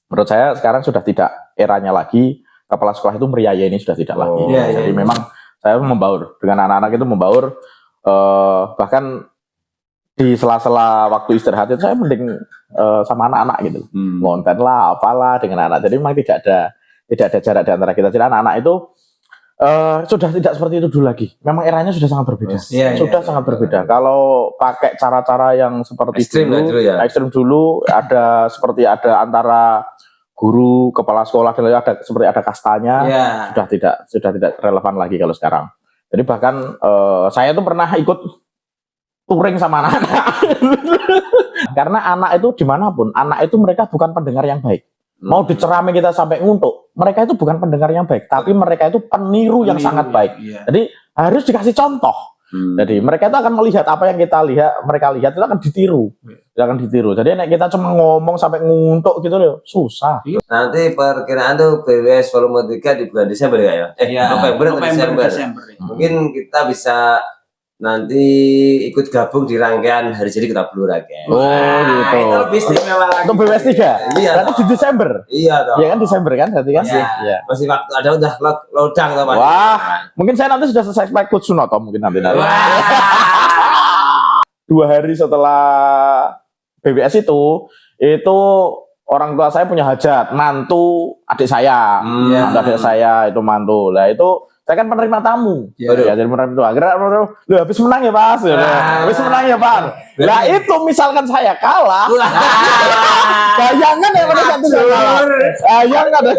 menurut saya sekarang sudah tidak eranya lagi kepala sekolah itu meriayai, ini sudah tidak lagi. Jadi memang saya membaur dengan anak-anak itu membaur, bahkan di sela-sela waktu istirahat itu saya mending sama anak-anak gitu, ngonten lah, apalah dengan anak. Jadi memang tidak ada jarak di antara kita. Jadi anak-anak itu sudah tidak seperti itu dulu lagi. Memang eranya sudah sangat berbeda. Sangat berbeda. Kalau pakai cara-cara yang seperti ekstrim dulu, ada seperti ada antara guru, kepala sekolah, dan seperti ada kastanya, sudah tidak relevan lagi kalau sekarang. Jadi bahkan saya tuh pernah ikut touring sama anak-anak. Karena anak itu dimanapun, anak itu mereka bukan pendengar yang baik. Mau dicerami kita sampai nguntuk, mereka itu bukan pendengar yang baik, tapi mereka itu peniru yang sangat baik. Jadi harus dikasih contoh. Jadi mereka itu akan melihat apa yang mereka lihat itu akan ditiru. Jadi kita cuma ngomong sampai nguntuk gitu loh, susah. Nanti perkiraan tuh BWS volume 3 di bulan Desember ya? November atau Desember. Mungkin kita bisa nanti ikut gabung di rangkaian hari jadi Kota Blora kan. Oh gitu. Itu lebih istimewa lagi. Untuk BWS 3? Iya. Berarti di Desember? Iya dong. Iya kan Desember kan berarti kan? Iya. Masih waktu ada udah lodang tuh Pak. Wah, mungkin saya nanti sudah selesai pakai Coach Sunoto mungkin nanti. 2 hari setelah BWS itu orang tua saya punya hajat, mantu adik saya. Adik saya itu mantu. Lah itu saya kan penerima tamu. Ya, jadi penerima tamu. Akhirnya habis menang ya Pak. Habis menang ya Pak. Lah itu misalkan saya kalah. Bayangan ya pada satu kalah. Bayangan ada.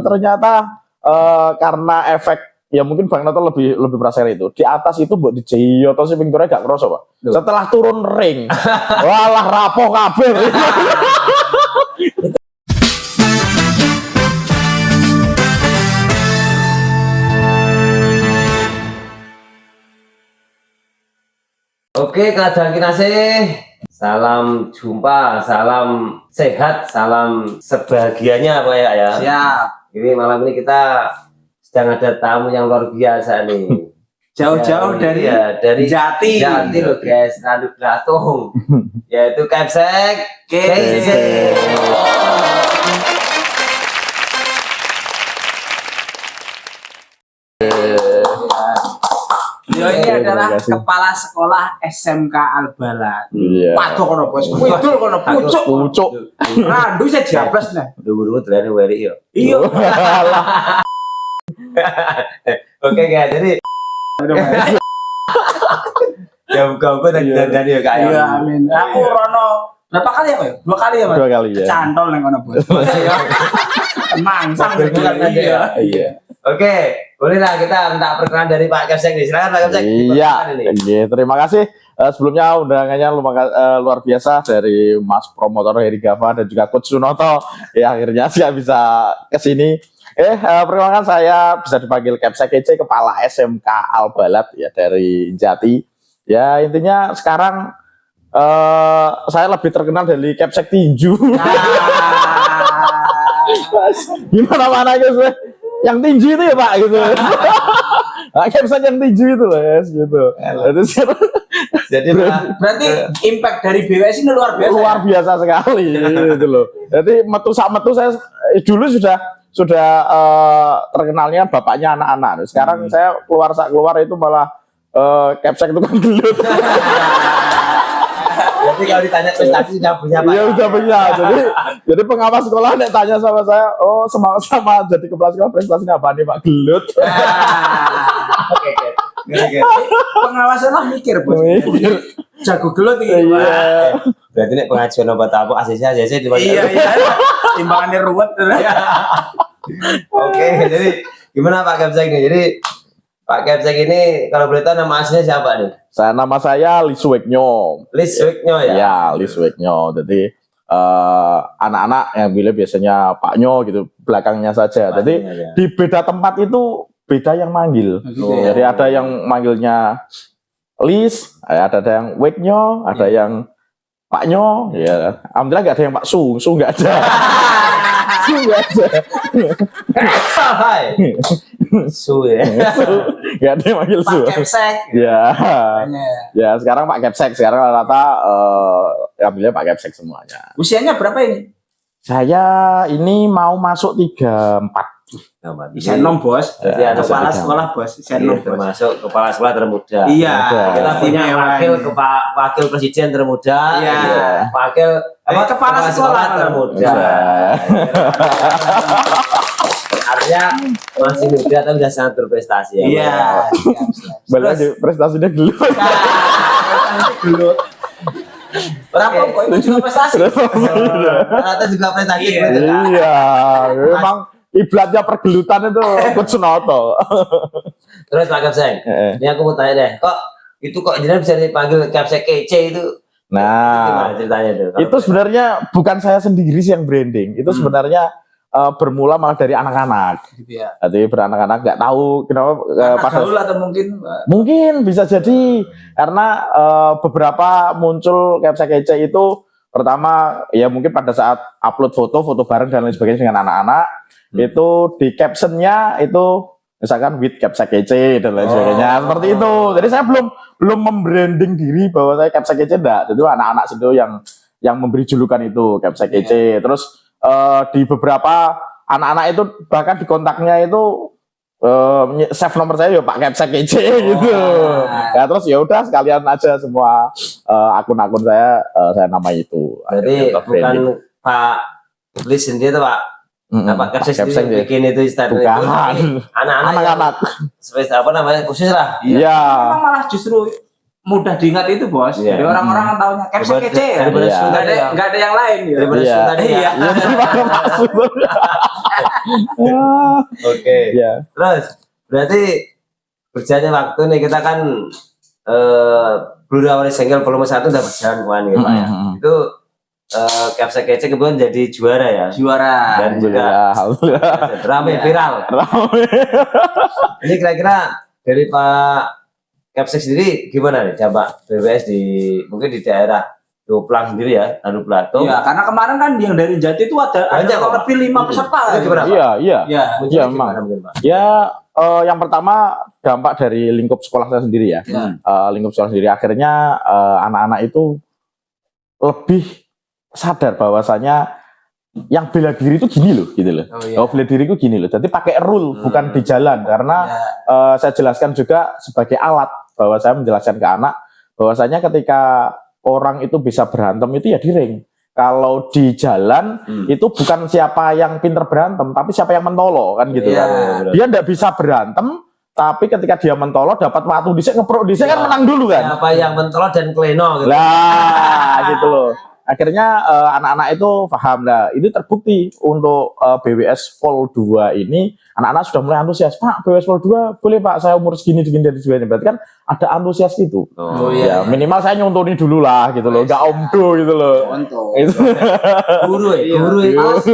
Ternyata karena efek ya mungkin Bang Noto lebih berasa itu. Di atas itu buat DJ atau si pinggirnya gak kerasa Pak. Setelah turun ring, walah rapoh kabeh. Oke, Kak Kinasih. Salam jumpa, salam sehat, salam sebahagianya Pak ya. Siap. Ini malam ini kita sedang ada tamu yang luar biasa nih. Jauh-jauh dari Jati loh guys, Randu Glatung. Yaitu Kepsek KC. Beliau ini adalah kepala sekolah SMK Al-Balad. Patok kono bos, widul kono pucuk. Randu saya jablas nah. Dulu terane weri yo. Iya. Oke guys, jadi ya buka dan ya Kak. Iya, amin. Aku Rono berapa kali ya, Pak? 2 kali ya, Pak? 2 kali ya. Cantol nang kono bos. Mangsang Iya. Oke, bolehlah kita minta perkenalan dari Pak Kepsek nih. Silakan Pak Kepsek. Iya, terima kasih. Sebelumnya undangannya luar biasa dari Mas Promotor Heri Gava dan juga Coach Sunoto. Ya akhirnya saya bisa ke sini. Perkenalkan saya bisa dipanggil Kepsek KC, kepala SMK Al-Balad ya dari Jati. Ya intinya sekarang saya lebih terkenal dari Kepsek Tinju. Gimana mana guys? Yang tinju itu ya Pak gitu. Kepsek yang tinju itu loh ya gitu. Jadi berarti impact dari BWS ini luar biasa. Luar biasa sekali gitu loh. Jadi metu saya dulu sudah terkenalnya bapaknya anak-anak. Sekarang saya keluar itu malah Kepsek itu kan gelut. Jadi kalau ditanya prestasi sudah punya Pak. Iya sudah punya. Jadi pengawas sekolah nek tanya sama saya, oh sama jadi kepala sekolah prestasinya apa nih Pak, gelut. Oke. Pengawasan lah mikir bos. Jago gelut iki. Iya. Berarti nek pengajuan obat apa ACC di mana? Iya. Timbangannya ruwet. Oke, jadi gimana Pak Kepsek nih? Jadi Pak Kepsek ini kalau boleh tahu nama aslinya siapa nih? Nama saya Lisweknyo. Lisweknyo ya? Ya, Lisweknyo. Jadi anak-anak yang pilih biasanya Pak Nyo gitu, belakangnya saja. Jadi di beda tempat itu beda yang manggil. Jadi ada yang manggilnya Lis, ada yang Weknyo, ada yang Pak Nyo, ya. Alhamdulillah nggak ada yang Pak Su nggak ada. Su nggak ada. Su ya. Nggak ada yang manggil Su. Pak Kepsek. Ya. Ya sekarang Pak Kepsek, sekarang rata-rata alhamdulillah Pak Kepsek semuanya. Usianya berapa ini? Saya ini mau masuk 34. Senom bos, jadi ada kepala sekolah bos, senom termasuk kepala sekolah termuda. Iya, kita punya wakil presiden termuda, iya. Wakil kepala sekolah termuda. Artinya masih muda tapi sudah sangat berprestasi. Iya. Balik prestasinya gelut. Gelut. Berapa kok itu juga prestasi? Ternyata juga prestasi. Iya, memang iblatnya pergelutan itu Coach Sunoto. Terus Pak Kepsek, ini aku mau tanya deh, kok jenengan bisa dipanggil Kepsek kece itu? Nah, gimana ceritanya tuh? Itu sebenarnya bukan saya sendiri sih yang branding. Itu sebenarnya bermula malah dari anak-anak. Gitu ya. Jadi beranak-anak nggak tahu kenapa gaul atau mungkin bisa jadi karena beberapa muncul Kepsek kece itu pertama ya mungkin pada saat upload foto bareng dan lain sebagainya dengan anak-anak. Itu di captionnya itu misalkan with Kepsek kece dan lain sebagainya seperti itu. Jadi saya belum membranding diri bahwa saya Kepsek kece enggak. Itu anak-anak situ yang memberi julukan itu Kepsek kece. Terus di beberapa anak-anak itu bahkan di kontaknya itu save nomor saya ya Pak Kepsek kece gitu. Ya terus ya udah sekalian aja semua akun-akun saya namai itu. Berarti bukan Pak Iblis sendiri itu Pak. Pak Kepsek sendiri bikin itu Instagram itu anak-anak spesial apa namanya khusus lah. Iya. Memang malah justru mudah diingat itu bos. Jadi orang-orang taunya Kepsek kece. Nggak ada yang lain ya. Tadi ya. Oke. Terus berarti berjalannya waktu nih kita kan Blue Awal Single volume 1 udah berjalan gitu Pak ya. Itu Kepsek kece kebetulan jadi juara ya. Juara. Dan juga ramai viral. Ini kira-kira dari Pak Kepsek sendiri gimana nih coba BWS mungkin di daerah Doplang sendiri ya, Tanjung Plato. Iya, karena kemarin kan yang dari Jati itu ada lebih 5 peserta. Iya, memang. Ya, yang pertama dampak dari lingkup sekolah saya sendiri ya. Lingkup sekolah sendiri akhirnya anak-anak itu lebih sadar bahwasanya yang bela diri itu gini loh, gitu loh. Bela diri itu gini loh. Jadi pakai rule bukan di jalan karena saya jelaskan juga sebagai alat bahwa saya menjelaskan ke anak bahwasanya ketika orang itu bisa berantem itu ya di ring. Kalau di jalan itu bukan siapa yang pinter berantem, tapi siapa yang mentolo kan gitu kan. Dia nggak bisa berantem, tapi ketika dia mentolo dapat waktu dhisik ngeprok dhisik kan menang dulu kan. Siapa yang mentolo dan kleno gitu. Lah, gitu loh. Akhirnya anak-anak itu paham lah. Ini terbukti untuk BWS Vol 2 ini anak-anak sudah mulai antusias. Pak, BWS Vol 2 boleh Pak, saya umur segini dari segini. Berarti kan ada antusias gitu. Ya, minimal saya nyontoni dulu lah gitu loh. Enggak omdo gitu loh. Guru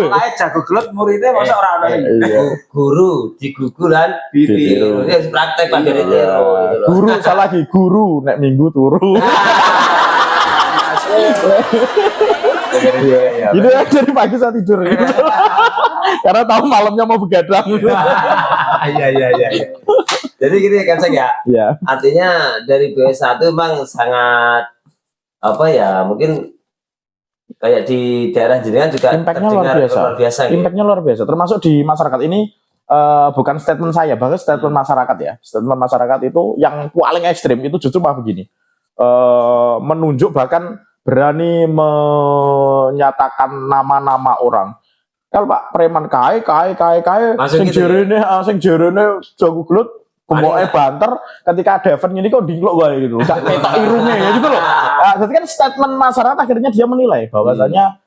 Mulai jago gelut muridnya masa orang guru diguguran ditiru. Ini praktek Pak dari Guru salah lagi guru nek minggu turu. Gitu ya dari pagi saya tidur gitu. Karena tahu malamnya mau begadang. Iya. Jadi gini ya Kepsek ya. Artinya dari BWS 1 memang sangat apa ya mungkin kayak di daerah jenengan juga impactnya luar biasa. Impactnya luar biasa. Termasuk di masyarakat ini bukan statement saya, bahkan statement masyarakat ya. Statement masyarakat itu yang paling ekstrim itu justru malah begini. Menunjuk bahkan berani menyatakan nama-nama orang. Kalau Pak preman kae sing jerene jago gelut gemoke banter ketika ada event ini kok dingklok wae gitu. Gak ketok irunge gitu loh. Nah, jadi kan statement masyarakat akhirnya dia menilai bahwasanya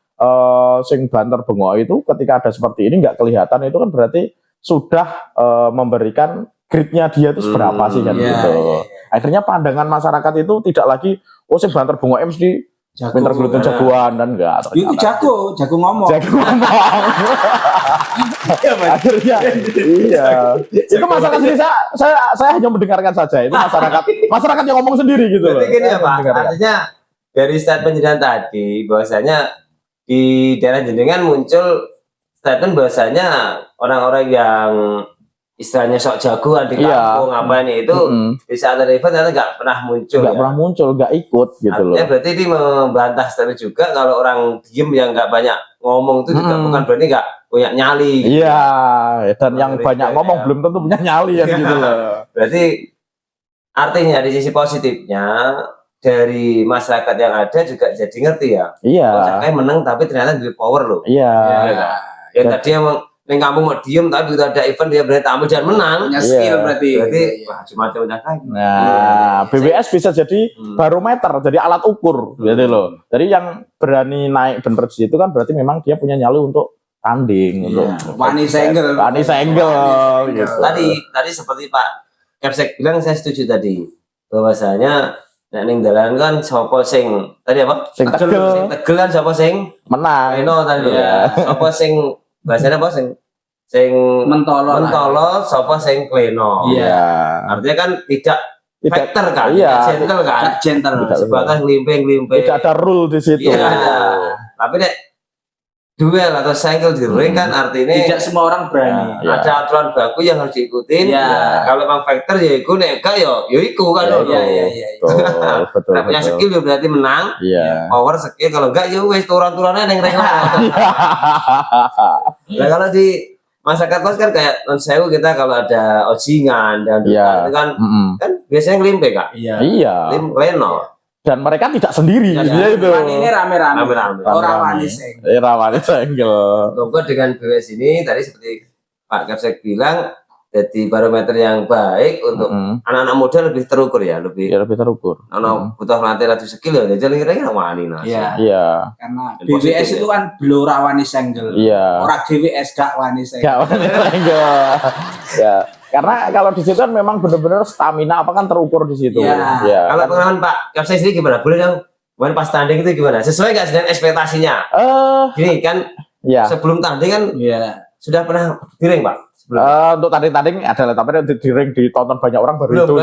sing banter bengok itu ketika ada seperti ini nggak kelihatan itu kan berarti sudah memberikan grade-nya dia itu seberapa sih kan gitu. Akhirnya pandangan masyarakat itu tidak lagi sing banter bengok mesti pinter gelutin jagoan dan enggak. Itu jago ngomong. Akhirnya iya. Itu masyarakat sendiri saya hanya mendengarkan saja. Itu masyarakat yang ngomong sendiri gitu loh. Berarti gini ya Pak, artinya dari statement jenengan tadi bahwasanya di daerah jenengan muncul statement bahwasanya orang-orang yang istilahnya sok jagoan di kampung apa ini itu di saat ada event ternyata nggak pernah muncul, nggak pernah muncul, nggak ikut gitu loh. Berarti ini membantah statement juga kalau orang diem yang nggak banyak ngomong itu juga bukan berarti nggak punya nyali. Iya, dan yang banyak ngomong belum tentu punya nyali ya gitu loh. Berarti artinya di sisi positifnya dari masyarakat yang ada juga jadi ngerti ya. Iya. Kayak menang tapi ternyata di power loh. Iya. Yang tadi emang neng kamu mau diem tapi begitu ada event dia berarti tamu jangan menang. Punya skill berarti. Wah, cuma udah kayak. Nah, BWS bisa jadi barometer, jadi alat ukur gitu loh. Jadi yang berani naik bener di situ kan berarti memang dia punya nyali untuk tanding, untuk wani senggel gitu. Tadi seperti Pak Kapsek bilang saya setuju tadi bahwasanya nek ning dalan kan sapa sing tadi apa? Sing tegel kan sapa sing menang. Eno tadi ya. Sapa sing bahasanya apa sing mentolo sapa sing kleno. Iya. Artinya kan tidak factor kan, gentle kan. Sebatas nglimpe-nglimpe. Tidak ada rule di situ. Iya. Tapi nek duel atau single di ring kan artinya tidak semua orang berani. Ada aturan baku yang harus diikutin. Kalau memang factor ya iku nek gak ya iku kan. Iya. Betul. Punya skill ya berarti menang. Iya. Power skill kalau enggak ya wis turun-turunnya ning ring lah. Nah kalau di masyarakat pos kan kayak non sewu kita kalau ada ojingan dan itu kan kan biasanya ngelimpe Kak. Iya. Leno. Dan mereka tidak sendiri ya, gitu. Ini rame-rame. Orang wani senggel. Wani senggel. Semoga dengan BWS ini tadi seperti Pak Kapsek bilang jadi barometer yang baik untuk anak-anak muda lebih terukur ya, lebih terukur. Anak butuh latih skill ya, jadi kira-kira wani nah. Iya. Karena BWS itu kan blora wani senggel. Iya. Orang GWS gak wani senggel. Gak wani senggel. Ya. Karena kalau di situ kan memang benar-benar stamina apa kan terukur di situ. Ya. Kalau pengalaman Pak Kapsek sendiri gimana? Boleh dong, kemarin pas tanding itu gimana? Sesuai nggak dengan ekspektasinya? Gini kan, sebelum tanding kan sudah pernah di ring Pak? Untuk tanding-tanding adalah tapi di ring ditonton banyak orang baru itu.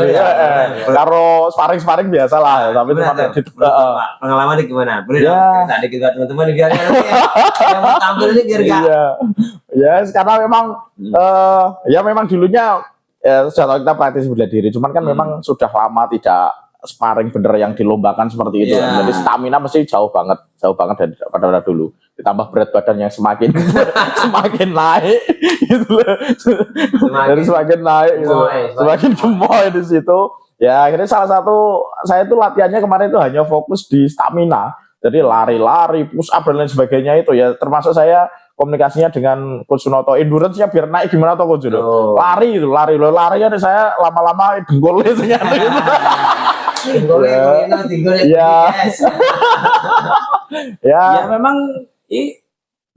Kalau sparring biasa lah, tapi cuma pengalaman ini gimana? Boleh dong tanding juga teman-teman biar yang mau tampil ini biar nggak. Ya, karena memang memang dulunya sudah kita praktis bela diri, cuman kan memang sudah lama tidak sparring bener yang dilombakan seperti itu. Jadi stamina mesti jauh banget daripada dulu. Ditambah berat badan yang semakin naik gitu loh. Semakin naik gitu. Semakin gemoy di situ. Ya, akhirnya salah satu saya itu latihannya kemarin itu hanya fokus di stamina. Jadi lari-lari, push up dan lain sebagainya itu ya, termasuk saya komunikasinya dengan Coach Sunoto, endurance-nya biar naik gimana toh Coach Sunoto. Lari ya saya lama-lama dengkulnya ternyata gitu. Ya memang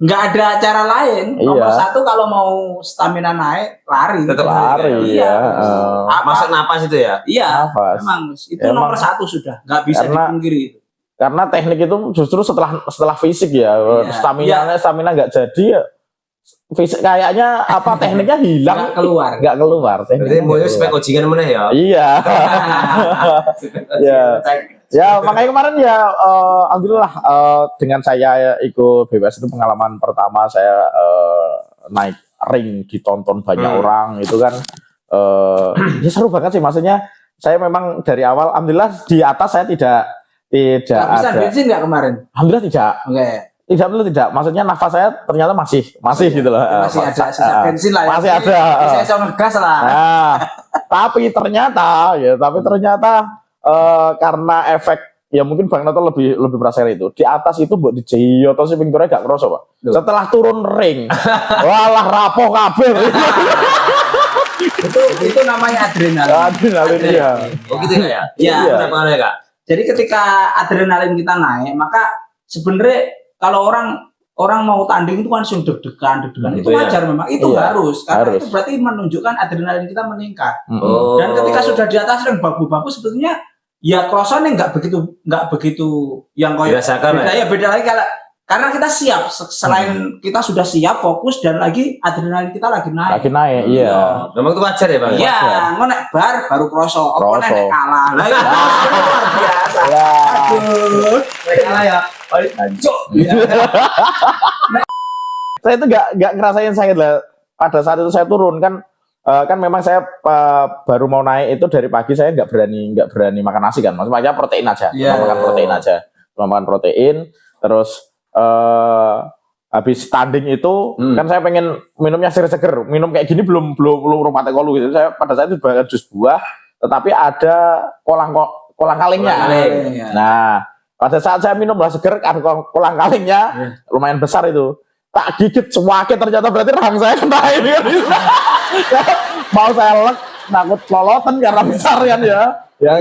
nggak ada cara lain. Nomor satu kalau mau stamina naik lari. Tetap lari. Masuk napas itu ya. Iya. Memang itu nomor satu sudah. Nggak bisa dipungkiri itu. Karena teknik itu justru setelah fisik ya. Stamina nggak jadi ya. Fisik kayaknya apa tekniknya hilang, nggak keluar. Jadi mau spek ojingan mana ya? Iya. Ya makanya kemarin ya alhamdulillah dengan saya ikut BWS itu pengalaman pertama saya naik ring ditonton banyak orang itu kan ya seru banget sih, maksudnya saya memang dari awal alhamdulillah di atas saya tidak bisa ada. bensin nggak kemarin? Alhamdulillah tidak. Tidak, maksudnya nafas saya ternyata masih gitu loh. Masih ada sisa bensin lah ya. Masih ada. Saya ngegas lah. Nah, tapi ternyata karena efek ya mungkin Bang Noto lebih berasa itu. Di atas itu buat di atau si pinggirnya gak kerasa, Pak. Setelah turun ring, walah rapoh kabel. itu namanya adrenalin. Iya. Oh gitu ya? Iya. Kenapa Kak? Jadi ketika adrenalin kita naik, maka sebenarnya kalau orang mau tanding itu kan langsung deg-degan itu wajar memang, itu harus karena itu berarti menunjukkan adrenalin kita meningkat. Dan ketika sudah di atas ring baku-baku sebetulnya ya krosone nggak begitu yang koyo beda lagi Karena kita siap, selain kita sudah siap, fokus dan lagi adrenalin kita lagi naik. Lagi naik, iya. Memang itu wajar ya, Bang? Iya, ngonek bar baru kroso, apa nek kalah. Lah itu luar biasa. Aduh, nek kalah ya. Hancur. Saya itu nggak ngerasain sakit lah. Pada saat itu saya turun kan memang saya baru mau naik itu dari pagi saya nggak berani makan nasi kan, maksudnya protein aja, makan protein aja, makan protein. Terus habis standing itu kan saya pengen minumnya seger-seger, minum kayak gini belum rumah tekolu gitu. Saya pada saat itu bahkan jus buah, tetapi ada kolang kalingnya. Nah pada saat saya minum lah seger, ada kolang kalingnya lumayan besar itu. Tak gigit semakin ternyata berarti rahang saya kena ini kan. Mau saya lek takut lolotan karena besar kan ya. Ya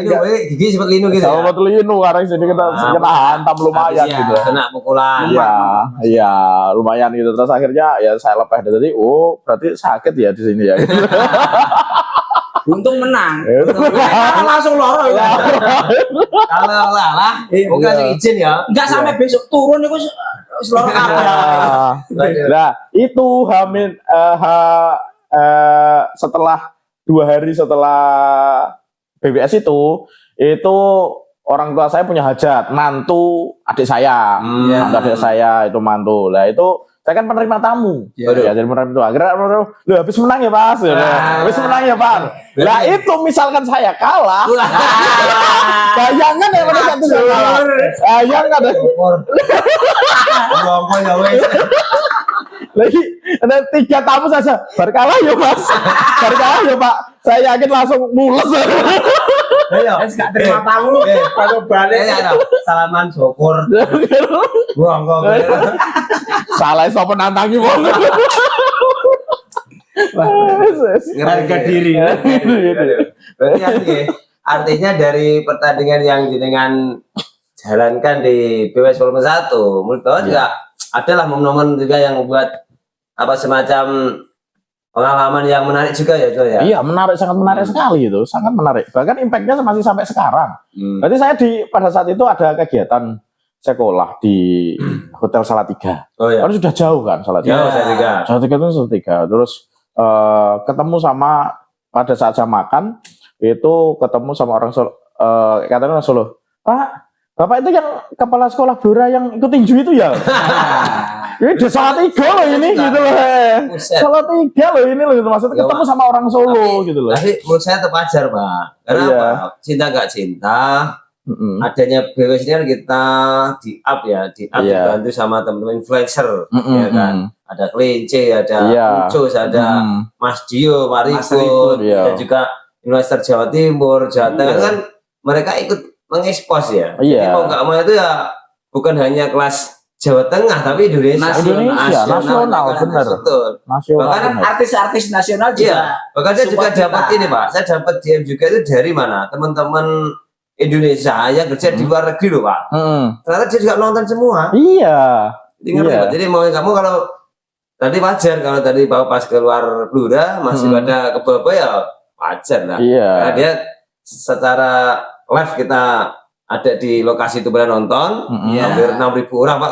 gigi sempat linu gitu. Sempat linu karena sini kita hantam lumayan gitu. Kena pukulan. Iya, lumayan gitu. Terus akhirnya ya saya lepas dari berarti sakit ya di sini ya. Untung menang. Langsung loro ya. Kalau lah, bukan izin ya. Enggak sampai besok turun itu loro kabeh. Nah, itu setelah 2 hari setelah BBS itu orang tua saya punya hajat, mantu adik saya. Adik saya itu mantu. Lah itu saya kan penerima tamu. Ya, jadi penerima tamu. Akhirnya habis menang ya, Mas. Habis menang ya, Pak. Lah itu misalkan saya kalah. Bayangan ya pada saat itu saya kalah. Bayangan ada. Lagi ada 3 tamu saja. Berkalah ya, Mas. Berkalah ya, Pak. Saya yakin langsung mules. Ayo, enggak terima tamu, kalau balik salaman syukur. Buang kok. Salah sapa nantangi wong. Harga diri. Berarti artinya dari pertandingan yang jenengan jalankan di BWS Volume 1, menurut saya juga adalah momen-momen juga yang membuat semacam pengalaman yang menarik juga ya, Jo ya. Iya, menarik, sangat menarik sekali itu, sangat menarik. Bahkan impactnya masih sampai sekarang. Berarti saya pada saat itu ada kegiatan sekolah di Hotel Salatiga. Oh iya. Kan sudah jauh kan Salatiga. Salatiga itu Salatiga. Terus ketemu sama pada saat saya makan itu ketemu sama orang Solo, katanya orang Solo. Pak, Bapak itu yang kepala sekolah Blora yang ikut tinju itu ya? Ini di Salatiga loh ini gitu loh. Salatiga loh ini loh gitu. Maksudnya ketemu sama orang Solo gitu loh. Tapi menurut saya terpajar, Pak. Karena apa? Cinta gak cinta. Adanya BWS ini kan kita dibantu sama teman-teman influencer, ya kan. Ada Kelinci, ada Ucus, ada Mas Dio, Mariko, dan juga influencer Jawa Timur, Jawa Tengah kan mereka ikut mengekspos ya. Jadi mau nggak mau itu ya bukan hanya kelas Jawa Tengah tapi Indonesia nasional benar. Bahkan artis-artis nasional juga. Bahkan saya juga dapat ini, Pak. Saya dapat DM juga itu dari mana? Teman-teman Indonesia yang kerja di luar negeri loh, Pak. Ternyata dia juga nonton semua. Iya. Jadi mau kamu kalau tadi wajar kalau tadi bawa pas keluar Blora masih pada kebaba ya wajar lah. Karena dia secara live kita ada di lokasi itu pada nonton, hampir 6.000 orang, Pak.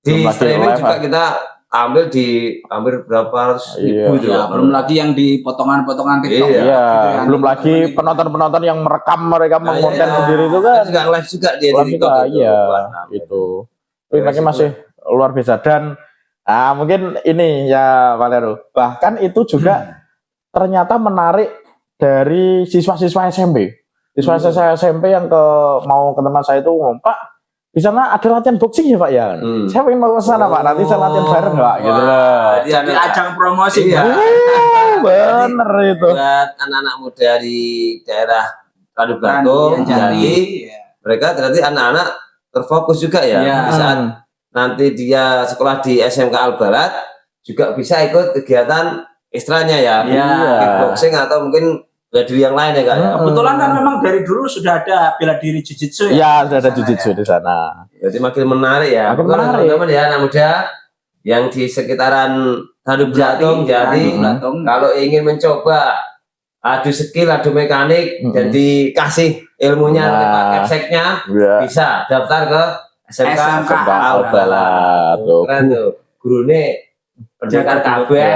Di streaming juga kita ambil di hampir berapa ratus ribu itu. Belum lagi yang di potongan-potongan TikTok. Belum lagi penonton-penonton yang merekam mereka mengkonten sendiri itu kan. Juga live juga dia di TikTok itu. Ini masih luar biasa dan mungkin ini ya Pak Leru. Bahkan itu juga ternyata menarik dari siswa-siswa SMP. Siswa-siswa SMP yang mau ke teman saya itu ngomong, Pak, di sana ada latihan boxing ya Pak ya? Saya pengen mau ke sana Pak, nanti saya latihan bareng Pak, gitu loh. Jadi ajang promosi ya. Bener itu. Buat anak-anak muda di daerah Radu Blanto, jadi mereka ternyata anak-anak terfokus juga ya. Di saat nanti dia sekolah di SMK Al Barat juga bisa ikut kegiatan ekstranya ya, kickboxing atau mungkin bela diri yang lain ya Kak. Kebetulan kan memang dari dulu sudah ada bela diri jiu-jitsu ya. Iya, sudah ada jiu-jitsu di sana. Jadi makin menarik ya. Makin menarik. Teman-teman ya anak muda yang di sekitaran Tanduk Belatung, jadi kalau ingin mencoba adu skill, adu mekanik dan dikasih ilmunya, efeknya bisa daftar ke SMK Albalat. Keren tuh. Gurune pendidikan kabeh.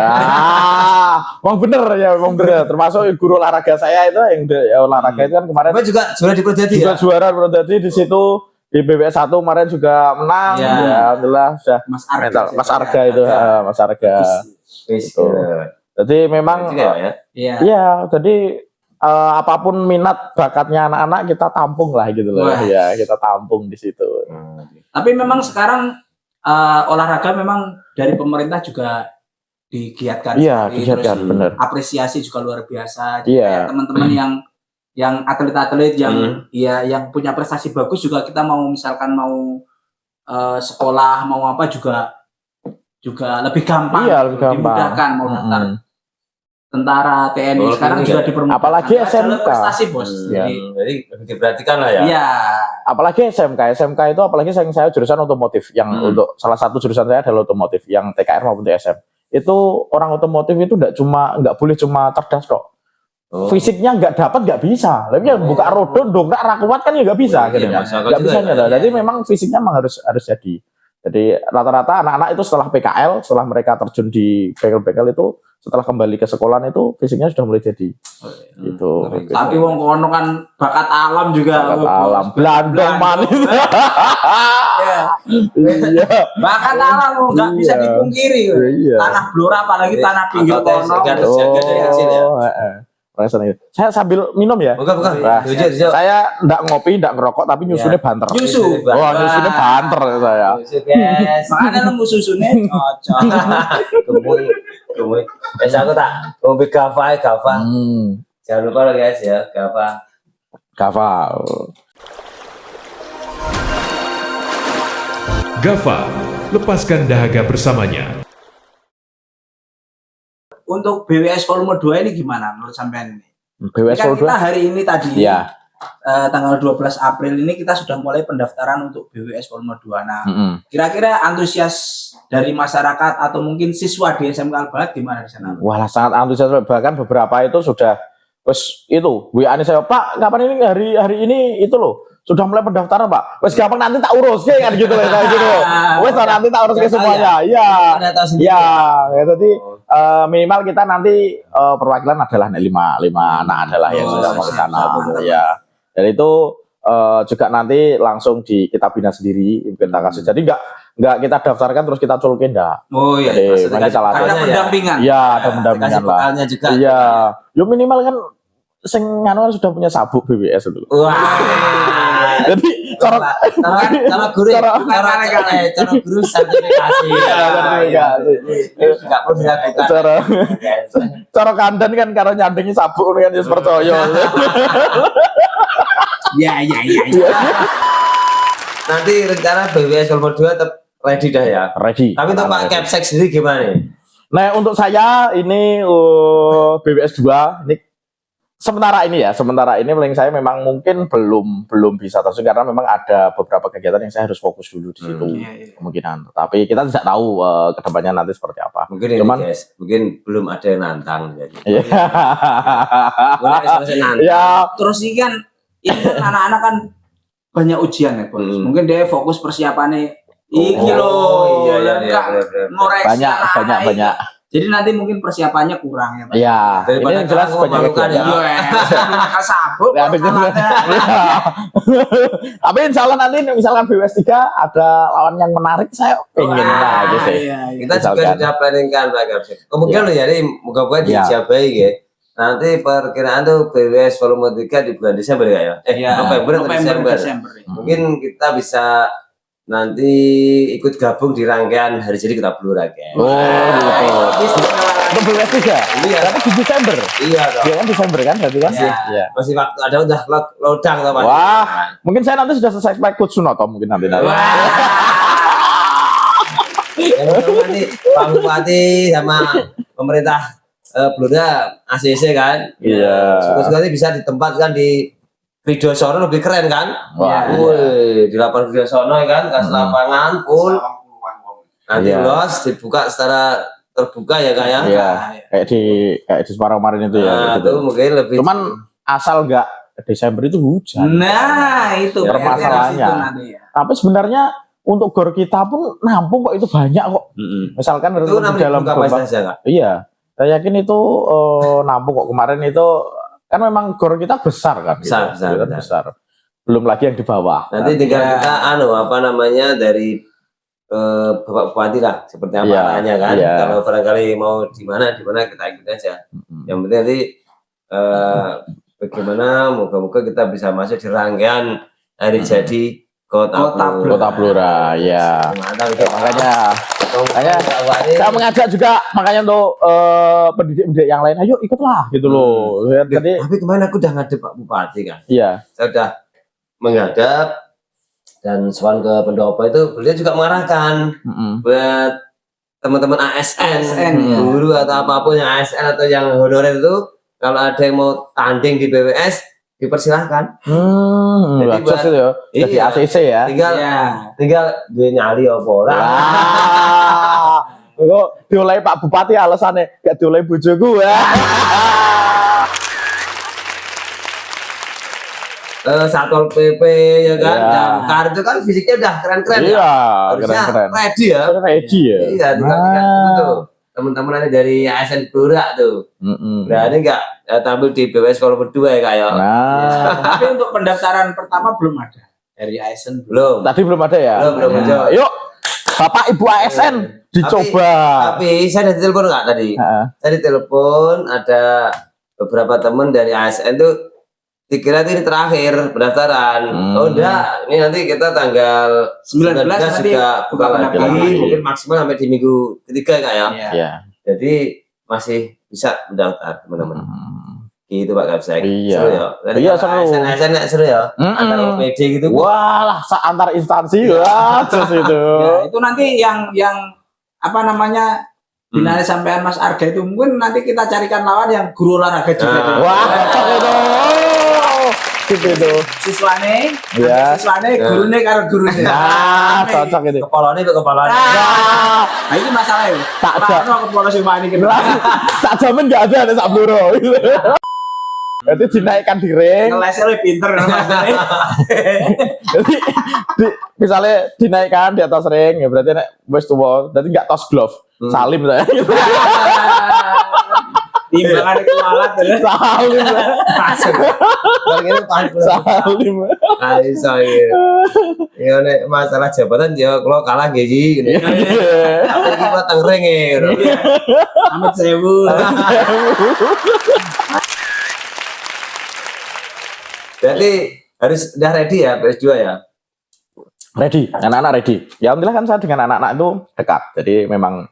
Emang bener ya, emang bener. Termasuk guru olahraga saya itu yang olahraga itu kan kemarin. Bapak juga juara di Prodadi juga juara Prodadi di situ di BWS 1 kemarin juga menang. Ya, alhamdulillah sudah Mas Arga. Mas Arga itu, Mas Arga. Itu. Jadi memang iya, jadi apapun minat bakatnya anak-anak kita tampung lah gitu loh. Ya, kita tampung di situ. Tapi memang sekarang olahraga memang dari pemerintah juga digiatkan. Iya, digiatkan, benar. Apresiasi juga luar biasa. Iya. Teman-teman yang atlet-atlet yang punya prestasi bagus juga kita mau misalkan mau sekolah mau apa juga lebih gampang. Iya, lebih gampang. Dimudahkan mau daftar tentara TNI sekarang juga dipermudah. Apalagi SMK. Prestasi bos. Jadi diperhatikan lah ya. Iya. Apalagi SMK itu apalagi saya jurusan otomotif yang untuk salah satu jurusan saya adalah otomotif yang TKR maupun TSM. Itu orang otomotif itu nggak boleh cuma cerdas kok. Fisiknya nggak dapat nggak bisa. Tapi buka roda dongkrak rakuat kan ya nggak bisa gitu kan. Nggak bisa nyata. Jadi memang fisiknya memang harus jadi. Jadi rata-rata anak-anak itu setelah PKL, setelah mereka terjun di bengkel-bengkel itu, setelah kembali ke sekolahan itu fisiknya sudah mulai jadi. Gitu. Tapi wong kono kan bakat alam juga. Bakat alam, Blandong manis. Iya. Bakat alam nggak bisa dipungkiri. Tanah Blora apalagi tanah pinggir kono. Saya sambil minum ya. Bukan. Nah, saya enggak ngopi, enggak ngerokok, tapi nyusunya banter. Nyusu. Wah, nyusunya banter saya. Makanya nemu susunya cocok. Gemoy. Aku tak ngopi Gava. Jangan lupa loh guys ya, Gava. Gava, lepaskan dahaga bersamanya. Untuk BWS volume 2 ini gimana menurut sampean ini? BWS volume 2 kita hari ini tadi ya. Tanggal 12 April ini kita sudah mulai pendaftaran untuk BWS volume 2. Nah, kira-kira antusias dari masyarakat atau mungkin siswa di SMK Albalat gimana di sana? Wah, sangat antusias, bahkan beberapa itu sudah WA-nya saya, Pak, kapan ini hari ini itu loh. Sudah mulai pendaftaran Pak, wes gampang nanti tak urus kan gitu loh, kayak gitu. Wes nanti tak urus ke semuanya, iya. Jadi minimal kita nanti perwakilan adalah 5 anak adalah yang sudah mau ke sana, ya. Dan itu juga nanti langsung kita bina sendiri, kita kasih. Jadi nggak kita daftarkan terus kita colokin enggak. Oh iya. Nanti ada pendampingan. Iya, ada pendampingan lah. Iya. Yo minimal kan sing nganu sudah punya sabuk BWS itu. Wah. Jadi cara guru sertifikasi. Enggak perlu dilakukan. Cara kandan kan karena nyandingi sabuk kan ya percaya. Ya. Nanti rencana BWS nomor 2 tetap ready dah ya. Ready. Tapi untuk Pak Kepsek sendiri gimana nih? Nah, untuk saya ini BWS 2 ini sementara ini paling saya memang mungkin belum bisa terus karena memang ada beberapa kegiatan yang saya harus fokus dulu di situ kemungkinan. Tapi kita tidak tahu kedepannya nanti seperti apa. Mungkin cuman guys, mungkin belum ada yang nantang jadi. Ya, terus ini kan anak-anak kan banyak ujian ya, Bos. Mungkin dia fokus persiapannya iki loh. Banyak. Jadi nanti mungkin persiapannya kurang ya Pak. Iya. Ini jelas banyak kan ya. Sabuk. Tapi insya Allah nanti misalkan BWS 3 ada lawan yang menarik, saya pengen lagi sih. Kita juga sudah planningkan Pak Kapsek. Kemungkinan jadi moga-moga dijabai ya. Nanti perkiraan tuh BWS volume 3 di bulan Desember ya. November atau Desember. Mungkin kita bisa nanti ikut gabung di rangkaian Hari Jadi Kota Blora kan. Untuk BWS 3? Iya. Tapi di Desember? Iya dong. Iya kan Desember kan berarti kan? Iya. Masih waktu ada udah lodang loh Pak. Wah, mungkin saya nanti sudah selesai Pak Coach Sunoto mungkin nanti. Nanti Pak Bupati sama pemerintah Blora ACC kan. Iya. Suka-suka bisa ditempatkan di Video Sono lebih keren kan? Wah, di lapangan Video Sono kan, kasih lapangan full. Nanti los dibuka secara terbuka ya Kak ya. Iya. Kayak di Semarang kemarin itu ya. Itu mungkin lebih. Cuman asal nggak Desember itu hujan. Nah, itu permasalahannya. Tapi sebenarnya untuk gor kita pun nampung kok, itu banyak kok. Misalkan itu di dalam kapasitasnya. Iya, saya yakin itu nampung kok. Kemarin itu kan memang gor kita besar kan, besar. Belum lagi yang di bawah. Nanti tinggal kita dari Bapak Bupati lah, seperti apa arahnya kan. Kalau barangkali mau di mana kita ikut aja. Yang penting nanti bagaimana moga-moga kita bisa masuk di rangkaian hari jadi Kota Blora. Ya. Makanya saya mengajak juga makanya untuk pendidik yang lain, ayo ikutlah gitu loh. Tapi kemarin aku udah ngadep Pak Bupati kan. Iya. Saya udah menghadap dan soal ke pendopo itu, beliau juga mengarahkan buat teman-teman ASN, guru atau apapun yang ASN atau yang honorer itu, kalau ada yang mau tanding di BWS dipersilahkan. Jadi buat itu ya, jadi ACC ya. Tinggal gue nyali apa lah. Kok dioleh Pak Bupati alasannya gak dioleh bojoku. Satpol PP ya kan, Kar itu kan fisiknya udah keren-keren keren. Ready ya. Iya, tuh teman-teman ada dari ASN Blora tuh. Berani nggak tampil di BWS kalau berdua ya Kak ya? Tapi untuk pendaftaran pertama belum ada dari ASN belum. Tadi belum ada ya? Belum. Yuk, Bapak Ibu ASN dicoba. Tapi saya ada telepon nggak tadi? Saya ditelepon ada beberapa teman dari ASN tuh. Dikira ini terakhir pendaftaran. Oh enggak, ini nanti kita tanggal 19 juga buka lagi. Mungkin maksimal sampai di minggu ketiga Kak ya. Iya. Jadi masih bisa mendaftar teman-teman. Gitu Pak Kapsek. Iya. Seru ya. Iya seru. ASN nggak seru ya. Antar OPD gitu. Wah, antar instansi terus itu. Ya, itu nanti yang apa namanya binari sampean Mas Arga itu, mungkin nanti kita carikan lawan yang guru olahraga juga. Wah, itu siswane gurune karo gurune. Cocok itu. Kepalane. Nah, ini masalah ya. Tak kepala sing wani gitu. Tak jamin enggak ada sak bluro. Berarti dinaikkan di ring. Ngelesnya lebih pinter maksudnya. Jadi misalnya dinaikkan di atas ring, ya berarti nek wis tuwa, berarti enggak tos glove. Salim saya. Timbangan itu alat ya. Salim. Salim. Ya nek masalah jabatan ya kalau kalah gaji gini. Tapi kita tengring ya. Amat 1000. Berarti harus udah ready ya PS2 ya? Ready, anak-anak ready. Ya alhamdulillah kan saya dengan anak-anak itu dekat. Jadi memang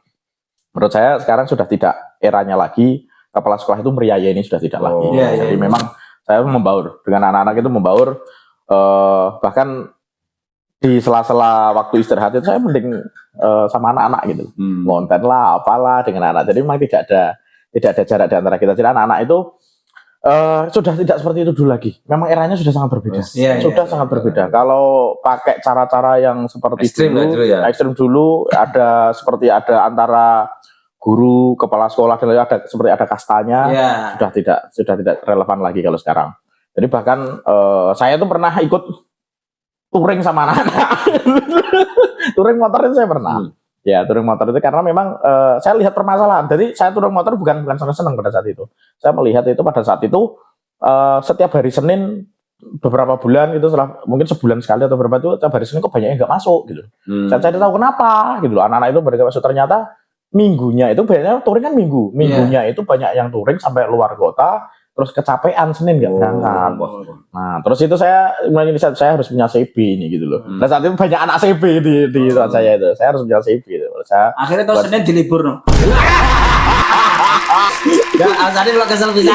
menurut saya sekarang sudah tidak eranya lagi kepala sekolah itu meriayai, sudah tidak lagi. Jadi memang saya membaur dengan anak-anak itu membaur, bahkan di sela-sela waktu istirahat itu saya mending sama anak-anak gitu, ngonten lah, apalah dengan anak. Jadi memang tidak ada jarak di antara kita. Jadi anak-anak itu sudah tidak seperti itu dulu lagi. Memang eranya sudah sangat berbeda. Sangat berbeda. Kalau pakai cara-cara yang seperti ekstrim dulu, ada seperti ada antara guru, kepala sekolah, dan ada seperti ada kastanya, sudah tidak relevan lagi kalau sekarang. Jadi bahkan saya tuh pernah ikut touring sama anak-anak. Touring motor itu saya pernah. Ya, touring motor itu karena memang saya lihat permasalahan. Jadi saya touring motor bukan senang pada saat itu. Saya melihat itu pada saat itu setiap hari Senin beberapa bulan gitu, setelah mungkin sebulan sekali atau berapa itu setiap hari Senin kok banyaknya nggak masuk gitu. Saya cari tahu kenapa gitu loh. Anak-anak itu mereka masuk, ternyata minggunya itu banyak touring kan minggunya itu banyak yang touring sampai luar kota, terus kecapean Senin nggak berangkat. Nah terus itu saya harus punya CB ini gitu loh. Nah saat itu banyak anak CB di saat saya itu, saya harus punya CB gitu. Akhirnya terus Senin dilibur no. Ya, tadi lo kesel bisa.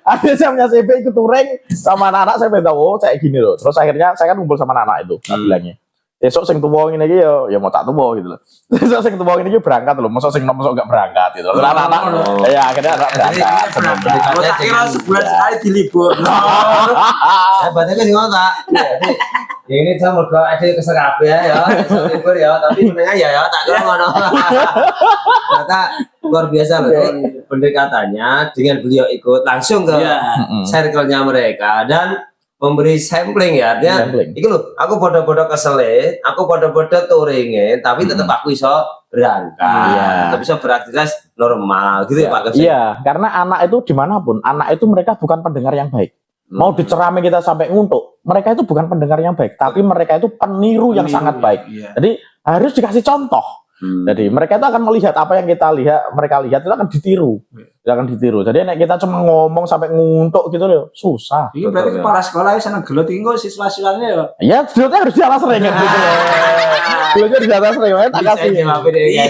Akhirnya saya punya CB ikut touring sama anak-anak, saya minta saya gini loh. Terus akhirnya saya kan kumpul sama anak-anak itu, bilangnya. Besok sing tuwa ngene iki ya mau tak tuwa gitu loh. Besok sing tuwa ngene iki berangkat loh, mosok sing nom mosok enggak berangkat gitu. Anak-anak ya akhirnya anak berangkat. Kalau tak kira sebulan sekali dilibur. Berarti kan ngono tak. Ya ini saya mergo ada kesel kabeh ya, libur ya, tapi menengah ya tak kira ngono. Ternyata luar biasa loh pendekatannya dengan beliau ikut langsung ke circle-nya mereka, dan memberi sampling ya, artinya itu loh, aku bodoh-bodoh kesele, aku bodoh-bodoh touringnya, tapi tetap aku iso berangkat, tapi iso beraktivitas normal gitu ya Pak. Iya, karena anak itu dimanapun, anak itu mereka bukan pendengar yang baik. Mau dicerami kita sampai nguntuk, mereka itu bukan pendengar yang baik, tapi mereka itu peniru yang sangat baik. Jadi harus dikasih contoh. Jadi mereka itu akan melihat apa yang kita lihat, mereka lihat itu akan ditiru. Jadi nek kita cuma ngomong sampai nguntuk gitu loh, susah. Iya berarti kepala sekolah itu seneng gelut tinggal siswa-siswanya ya. Iya, gelutnya harus jalan sering kan gitu loh. Gelutnya harus jalan sering, tak kasih. Iya.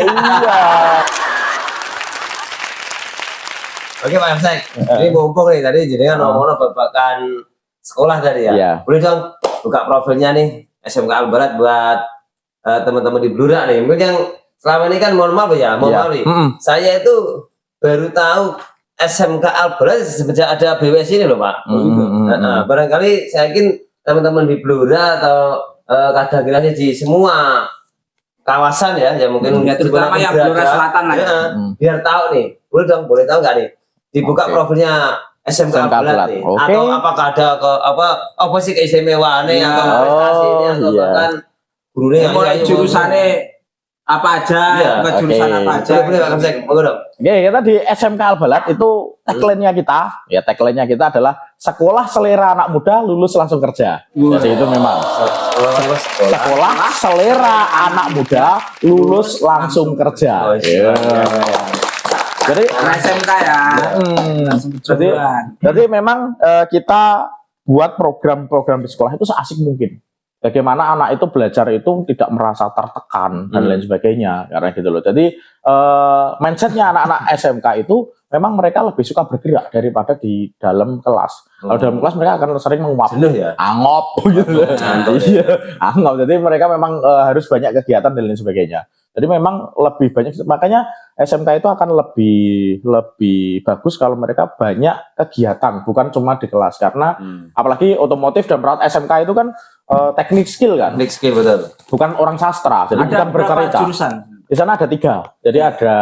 Oke Pak Amsek, ini mumpung nih tadi jadi kan ngomong babakan sekolah tadi ya. Boleh dong buka profilnya nih SMK Al-Barat buat teman-teman di Blora nih. Mungkin yang selama ini kan mohon maaf ya, nih. Saya itu baru tahu SMK Al-Barat sejak ada BWS ini loh Pak. Barangkali saya yakin teman-teman di Blora atau kadang-kadang di semua kawasan ya, mungkin terutama yang Blora Selatan lah ya. Biar tahu nih, boleh tahu nggak nih? Dibuka profilnya SMK Al-Barat nih. Atau apakah ada apa sih keistimewaannya atau prestasinya atau bahkan gurunya mulai jurusannya apa aja, bukan jurusan apa aja. Oke, kita di SMK Al-Barat itu tagline-nya kita adalah sekolah selera anak muda lulus langsung kerja. Jadi itu memang sekolah selera anak muda lulus langsung kerja. Jadi SMK ya. Jadi memang kita buat program-program di sekolah itu seasik mungkin. Bagaimana anak itu belajar itu tidak merasa tertekan dan lain sebagainya, karena gitu loh. Jadi mindsetnya anak-anak SMK itu memang mereka lebih suka bergerak daripada di dalam kelas. Kalau dalam kelas mereka akan sering menguap, angop gitu. Angop. Jadi mereka memang harus banyak kegiatan dan lain sebagainya. Jadi memang lebih banyak, makanya SMK itu akan lebih bagus kalau mereka banyak kegiatan, bukan cuma di kelas. Karena apalagi otomotif dan perawat SMK itu kan teknik skill kan. Teknik skill betul. Bukan orang sastra, jadi ada bukan bercerita. Jurusan? Di sana ada 3. Jadi ada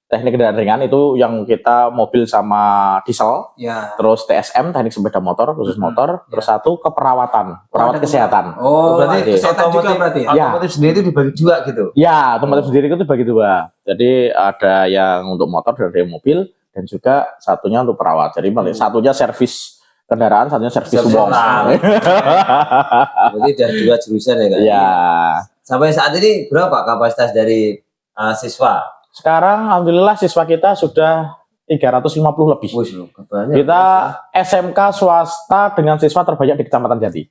teknik kendaraan ringan itu yang kita mobil sama diesel, terus TSM teknik sepeda motor khusus motor, terus satu keperawatan, perawat kesehatan. Berarti kesehatan juga berarti ya? Otomotif sendiri itu dibagi 2 gitu? Ya, otomotif sendiri itu dibagi 2. Jadi ada yang untuk motor dan ada yang mobil, dan juga satunya untuk perawat. Jadi satunya servis kendaraan, satunya servis uang. Berarti ada 2 jurusan ya Kak? Iya. Sampai saat ini berapa kapasitas dari siswa? Sekarang alhamdulillah siswa kita sudah 350 lebih. Kita SMK swasta dengan siswa terbanyak di Kecamatan Jati.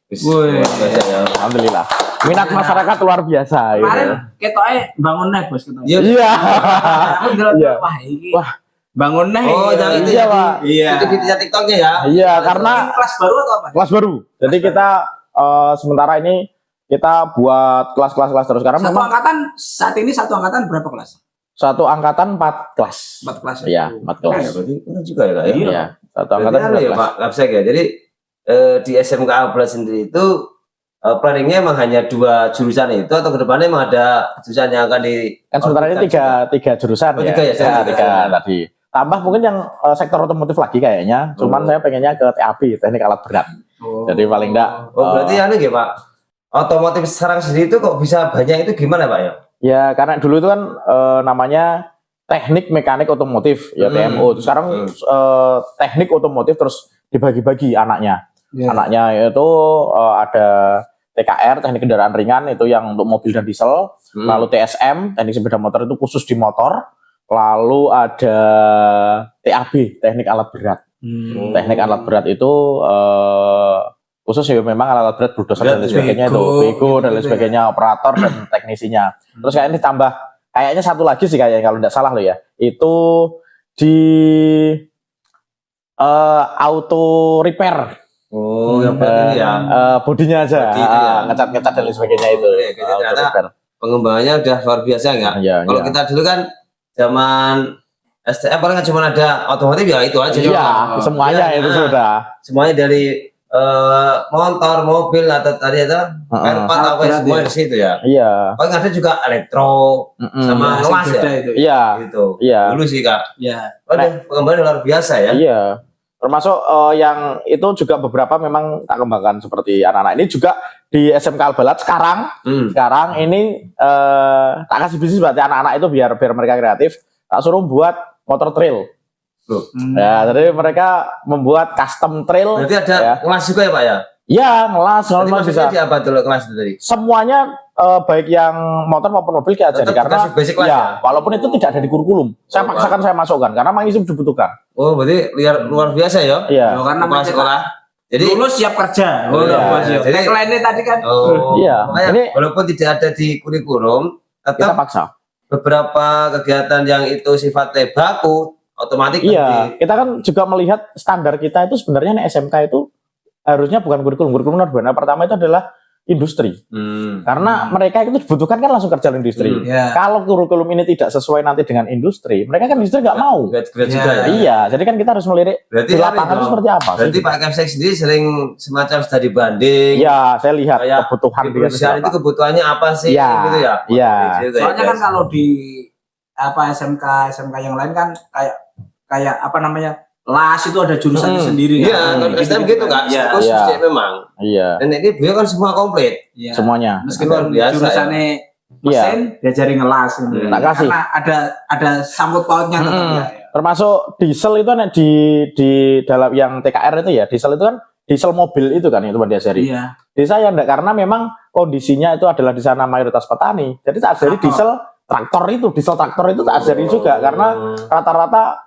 Alhamdulillah. Minat masyarakat luar biasa. Kemarin ketoknya bangun nih bos. Iya. Wah, bangun nih. Oh, yang itu ya Pak. Iya. Itu video TikToknya ya. Iya, karena kelas baru atau apa? Kelas baru. Jadi kita sementara ini kita buat kelas-kelas terus. Karena satu angkatan saat ini berapa kelas? Satu angkatan 4 kelas. 4 kelas. Iya, 4 kelas. Berarti benar juga ya Kak ya. Iya, satu angkatan 4 ya kelas. Pak Kapsek ya. Jadi di SMK Al-Barat sendiri itu planningnya memang hanya 2 jurusan itu atau kedepannya memang ada jurusan yang akan di kan sementara ini tiga jurusan ya. Tiga tadi. Tambah mungkin yang sektor otomotif lagi kayaknya. Cuman saya pengennya ke TAB, teknik alat berat. Jadi paling enggak. Berarti ya Pak. Otomotif sekarang sendiri itu kok bisa banyak itu gimana Pak ya? Ya karena dulu itu kan namanya teknik mekanik otomotif ya TMO. Sekarang teknik otomotif terus dibagi-bagi anaknya. Anaknya itu ada TKR teknik kendaraan ringan itu yang untuk mobil dan diesel. Lalu TSM teknik sepeda motor itu khusus di motor. Lalu ada TAB teknik alat berat. Teknik alat berat itu khusus ya memang alat berat bulldozer dan lain sebagainya itu bego dan lain sebagainya, operator dan teknisinya. Terus kayaknya ditambah kayaknya satu lagi sih kayaknya kalau tidak salah loh ya, itu di auto repair. Yang berarti ya bodinya aja, ngecat-ngecat dan lain sebagainya itu. Ternyata pengembangannya udah luar biasa enggak? Kalau kita dulu kan zaman STM paling cuma ada otomotif ya itu aja. Iya, semuanya itu sudah. Semuanya dari motor, mobil atau tadi ada airport apa semua di situ ya. Iya. Paling ada juga elektro sama ngelas ya. Iya. Gitu. Iya. Dulu sih Kak. Iya. Pengembangan luar biasa ya. Iya. Termasuk yang itu juga beberapa memang tak kembangkan seperti anak-anak ini juga di SMK Al-Balad sekarang ini tak kasih bisnis berarti anak-anak itu biar mereka kreatif, tak suruh buat motor trail. Ya, jadi mereka membuat custom trail. Berarti ada kelas juga ya Pak ya? Iya, kelas bisa. Di apa dulu kelas itu tadi? Semuanya baik yang motor maupun mobil kita jadi karena ya, walaupun itu tidak ada di kurikulum. Saya paksakan saya masukkan karena memang itu dibutuhkan. Oh, berarti luar biasa ya? Iya. Karena sekolah. Jadi lulus siap kerja. Jadi lainnya tadi kan. Iya. Ini walaupun tidak ada di kurikulum, tetap kita paksa. Beberapa kegiatan yang itu sifatnya baku, otomatis. Iya. Kita kan juga melihat standar kita itu sebenarnya SMK itu harusnya bukan kurikulum urbana. Pertama itu adalah industri. Karena mereka itu dibutuhkan kan langsung kerja di industri. Kalau kurikulum ini tidak sesuai nanti dengan industri, mereka kan industri nggak mau. Iya, jadi kan kita harus melirik di lapangan itu seperti apa. Berarti Pak Kemsek sendiri sering semacam studi banding. Iya, saya lihat kebutuhan perusahaan itu kebutuhannya apa sih gitu ya. Iya. Soalnya kan kalau di SMK yang lain kan kayak apa namanya? LAS itu ada jurusannya sendiri. Iya, kan STM gitu Kak. Khusus memang. Iya. Dan ini beliau kan semua komplit. Semuanya. Meskipun jurusannya mesin diajari ngelas gitu. Karena ada sangkut pautnya tetap ya. Termasuk diesel itu kan di dalam yang TKR itu ya, diesel itu kan diesel mobil itu kan itu diajari. Iya. Di saya enggak karena memang kondisinya itu adalah di sana mayoritas petani. Jadi tak ajari diesel traktor itu tak ajari juga karena rata-rata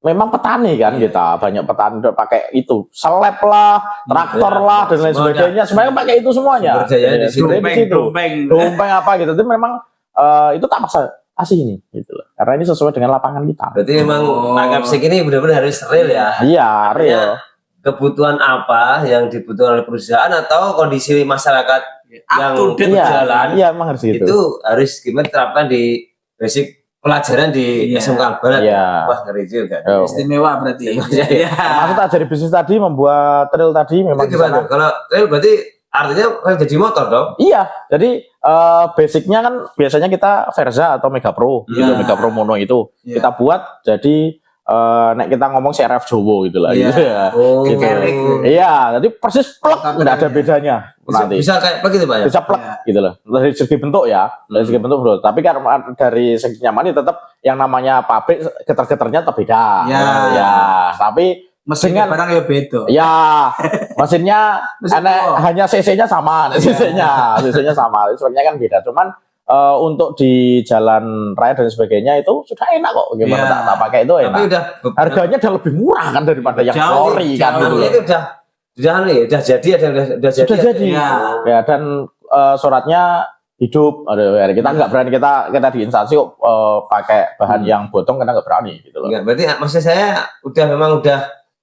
memang petani kan kita banyak petani pakai itu seleb lah, traktor lah dan lain sebagainya, semuanya pakai itu semuanya. Dompeng apa gitu, itu memang itu tak paksa kasih ini gitu loh. Karena ini sesuai dengan lapangan kita. Berarti memang Pak Kemsek ini benar-benar harus real ya. Iya, real. Kebutuhan apa yang dibutuhkan oleh perusahaan atau kondisi masyarakat yang berjalan, iya, memang harus gitu. Itu harus gimana terapkan di basic pelajaran di SMK Al-Balad. Wah, ngeri juga. Istimewa berarti. Maksud dari bisnis tadi membuat trail tadi memang gimana? Kalau trail berarti artinya jadi motor dong? Iya, jadi basicnya kan biasanya kita Verza atau Mega Pro, gitu, Mega Pro Mono itu kita buat jadi nek kita ngomong CRF Jowo gitu lah. Gitu ya. Iya, jadi persis plek, nggak ada bedanya. Bisa kayak plek gitu Pak ya? Bisa plek gitu loh. Dari segi bentuk ya, dari segi bentuk bro. Tapi kan dari segi nyaman tetap yang namanya pabrik getar-getarnya tetap beda. Ya, tapi mesinnya barang ya beda. Ya, mesinnya hanya CC-nya sama, CC-nya sama. Sebenarnya kan beda, cuman untuk di jalan raya dan sebagainya itu sudah enak kok. Gimana tak pakai itu enak. Tapi harganya udah lebih murah kan daripada yang ori kan gitu. Itu udah jadi. Ya, dan suratnya hidup. Kita nggak berani kita di instansi kok pakai bahan yang botong karena nggak berani gitu loh. Berarti maksud saya udah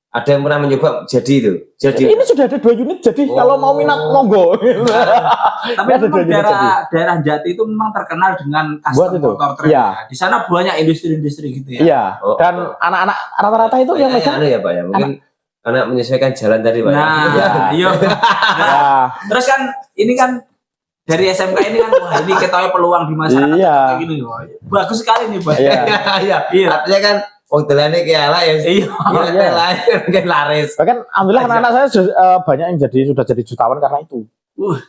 ada yang pernah mencoba jadi itu. Jadi ini sudah ada 2 unit jadi kalau mau minat monggo. Tapi daerah Jati itu memang terkenal dengan custom motor trail. Di sana banyak industri-industri gitu ya. Iya. Dan anak-anak rata-rata itu yang megang ya Pak ya. Mungkin karena menyesuaikan jalan tadi Pak. Iya. Terus kan ini kan dari SMK ini kan wah ini ketahui peluang di masyarakat kayak gini. Bagus sekali nih Pak. Iya. Artinya kan delane ki ala ya. Iya, laris. Bahkan alhamdulillah anak-anak saya banyak yang sudah jadi jutawan karena itu.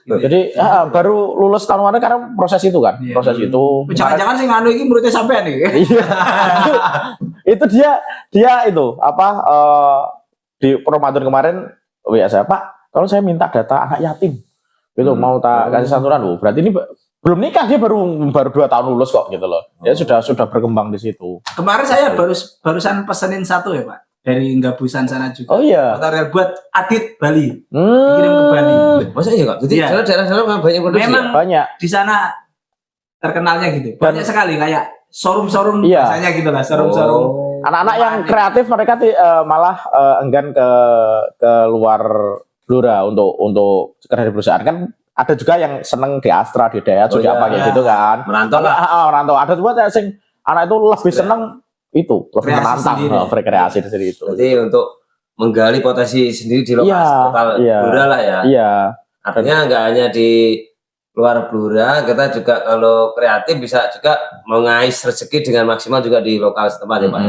Jadi baru lulus tahun kemarin karena proses itu kan. Proses itu. Jangan-jangan sih nganu iki muridnya sampean nih. Itu dia itu apa di Ramadan kemarin saya Pak, kalau saya minta data anak yatim. Gitu mau tak kasih santunan berarti ini belum nikah dia baru 2 tahun lulus kok gitu loh. Dia sudah berkembang di situ. Kemarin saya barusan pesenin 1 ya Pak dari Gabusan sana juga. Oh iya. Motor buat Adit Bali. Kirim ke Bali. Masa iya Kak? Jadi daerah-daerah banyak produksi. Memang banyak. Di sana terkenalnya gitu. Banyak sekali kayak showroom biasanya gitu lah, showroom. Anak-anak yang kreatif mereka malah enggan ke luar Blora untuk kerja di perusahaan kan. Ada juga yang seneng di Astra, di Daya juga kayak gitu kan. Merantau lah. Merantau. Ada juga yang anak itu lebih seneng itu, lebih menantang berkreasi sendiri itu. Jadi untuk menggali potensi sendiri di lokal Blora lah ya. Iya. Artinya nggak hanya di luar Blora, kita juga kalau kreatif bisa juga mengais rezeki dengan maksimal juga di lokal setempat ya Pak.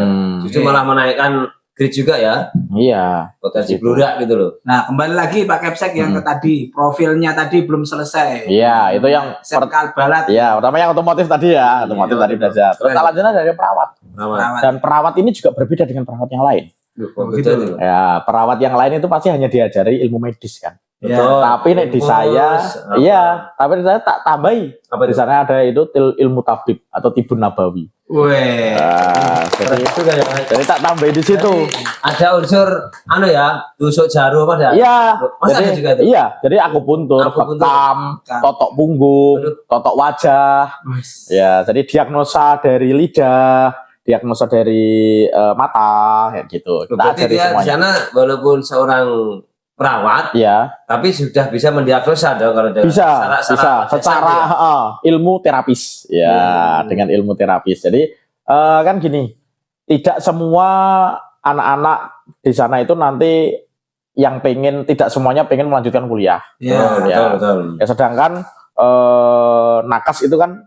Justru malah menaikkan upgrade juga ya. Iya. Potensi bludak gitu loh. Nah, kembali lagi Pak Kepsek yang ke tadi, profilnya tadi belum selesai. Iya, itu yang SMK Al-Balad. Iya, pertama yang otomotif tadi ya, otomotif tadi belajar. Terus lanjutnya dari perawat. Dan perawat ini juga berbeda dengan perawat yang lain. Gitu. Ya, perawat yang lain itu pasti hanya diajari ilmu medis kan. Ya. Tapi nih di saya, tapi di saya tak tambahi. Di sana ada itu ilmu tabib atau tibun nabawi. Weh. Jadi tak tambahi di situ. Ada unsur tusuk jarum ada. Iya. Masa ada juga itu? Iya, jadi akupuntur, bekam, totok punggung, totok wajah. Ya, jadi diagnosa dari lidah, diagnosa dari mata, kayak gitu. Kita berarti ajari dia semuanya. di sana walaupun seorang perawat, ya, tapi sudah bisa mendiagnosa dong kalau bisa secara ilmu terapis, ya, dengan ilmu terapis. Jadi kan gini, tidak semua anak-anak di sana itu nanti yang tidak semuanya pengen melanjutkan kuliah. Ya, betul. Ya, sedangkan nakas itu kan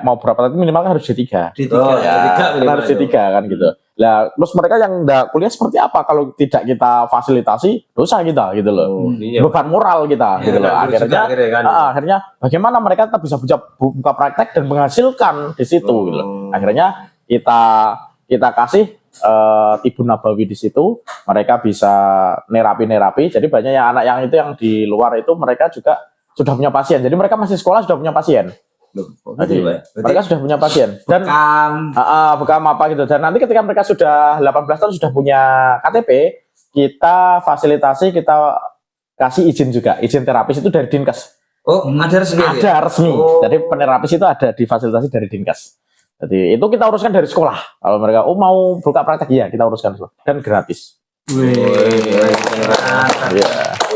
mau berapa tapi minimal kan harus D3. Harus D3 kan gitu. Lah, terus mereka yang enggak kuliah seperti apa kalau tidak kita fasilitasi, dosa kita gitu loh. Beban moral kita gitu loh. Akhirnya bagaimana mereka tetap bisa buka praktek dan menghasilkan di situ gitu loh. Akhirnya kita kasih tibun nabawi di situ, mereka bisa nerapi. Jadi banyak yang anak yang itu yang di luar itu mereka juga sudah punya pasien. Jadi mereka masih sekolah sudah punya pasien. Jadi, mereka sudah punya pasien dan bekam apa gitu, dan nanti ketika mereka sudah 18 tahun sudah punya KTP, kita fasilitasi, kita kasih izin juga, izin terapis itu dari Dinkes. Ada resmi. Jadi penerapis itu ada difasilitasi dari Dinkes. Jadi itu kita uruskan dari sekolah. Kalau mereka mau buka praktek, ya kita uruskan dan gratis.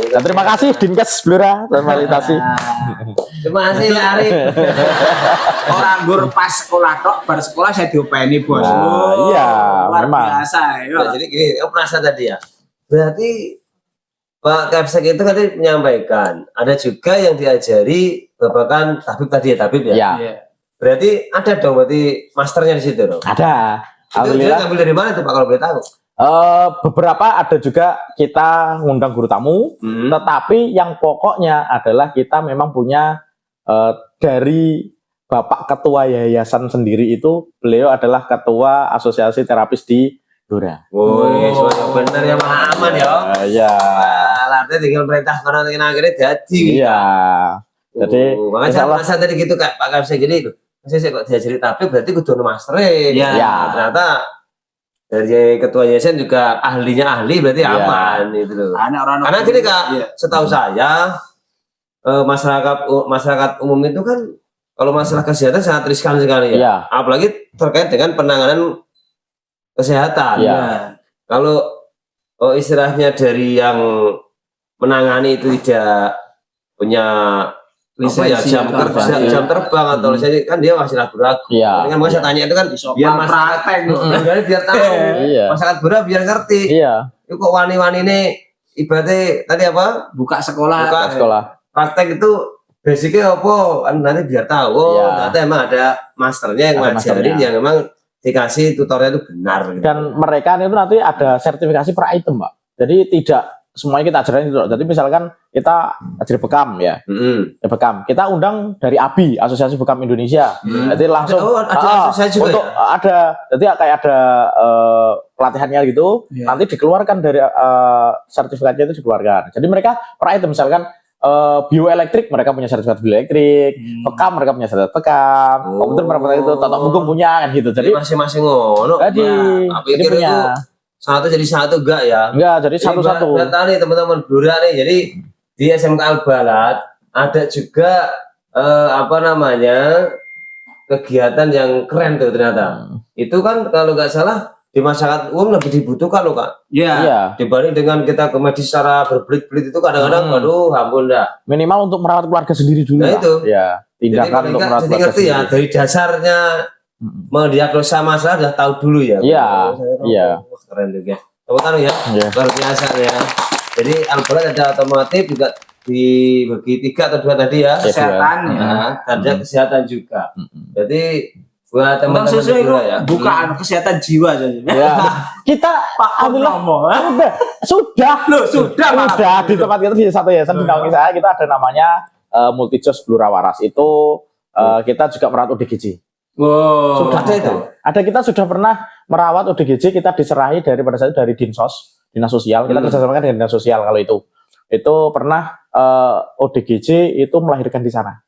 Dan terima kasih Dinkes Blora fasilitasi. Terima kasih Arif. Orang gur pas sekolah tok, bar sekolah saya diopeni bos. Iya, luar memang. biasa. Nah, jadi gini, penasaran tadi ya. Berarti Pak Kepsek itu tadi menyampaikan ada juga yang diajari babakan tabib tadi ya, tabib ya. Iya. Berarti ada dong berarti masternya di situ dong. Ada. Itu dia ngambil dari mana tuh Pak kalau boleh tahu? Beberapa ada juga kita ngundang guru tamu, tetapi yang pokoknya adalah kita memang punya dari Bapak Ketua Yayasan sendiri itu, beliau adalah Ketua Asosiasi Terapis di Blora. Bener ya aman ya. Iya. Artinya tinggal perintah karena akhirnya jadi. Iya. Jadi makanya saya merasa tadi gitu Pak Kepsek gini, saya kok diajari tapi berarti kudu masternya. Iya. Ternyata dari ketua yayasan juga ahlinya berarti aman itu loh. Karena gini Kak, setahu saya masyarakat umum itu kan kalau masalah kesehatan sangat riskan sekali ya. Apalagi terkait dengan penanganan kesehatan. Kalau istilahnya dari yang menangani itu tidak punya lisensi jam terbang atau lisensi, kan dia masih ragu-ragu. Dengan saya tanya itu kan biar masyarakat biar tahu. Masyarakat Blora biar ngerti. Itu kok wani-wani ini ibaratnya tadi apa? Buka sekolah. Praktek itu basicnya apa? Nanti biar tahu. Nanti emang ada masternya yang ngajarin, yang memang dikasih tutornya itu benar. Gitu. Dan mereka itu nanti ada sertifikasi per item, Pak. Jadi tidak semuanya kita ajarin itu. Jadi misalkan kita ajari bekam ya, bekam. Kita undang dari ABI, Asosiasi Bekam Indonesia. Jadi langsung ada asosiasi juga untuk ada. Jadi kayak ada pelatihannya gitu. Nanti dikeluarkan dari sertifikatnya itu dikeluarkan. Jadi mereka per item misalkan bioelektrik mereka punya sertifikat bioelektrik, bekam mereka punya sertifikat bekam, komputer mereka itu, totok punggung punya kan gitu. Jadi masing-masing ngono. Jadi punya. Satu jadi satu enggak ya? Enggak, jadi satu-satu. Lihat nih teman-teman Blora nih. Jadi di SMK Al-Balad ada juga kegiatan yang keren tuh ternyata. Itu kan kalau nggak salah di masyarakat umum lebih dibutuhkan loh Kak. Iya. Dibanding dengan kita ke medis secara berbelit-belit itu kadang-kadang aduh ampun dah. Minimal untuk merawat keluarga sendiri dulu. Nah itu. Ya, tindakan untuk merawat keluarga ngerti sendiri. Ya dari dasarnya mendiagnosa masalah udah tahu dulu ya. Iya. Keren juga. Tepuk tangan ya. Luar biasa ya. Jadi Al-Balad ada otomotif juga dibagi 3 atau 2 tadi ya. Kesehatan ada kesehatan juga. Jadi buat teman-teman susu di itu Blora ya. bukan kesehatan jiwa saja. Ya. Kita alhamdulillah sudah di tempat kita di satu yayasan di Naungi saya kita ada namanya Multijos Blora Waras itu kita juga merawat ODGJ. Wow. Sudah ada itu. Ada kita sudah pernah merawat ODGJ kita diserahi pada saat itu dari Dinsos, Dinas Sosial. Kita kerjasama dengan Dinas Sosial kalau itu. Itu pernah ODGJ itu melahirkan di sana.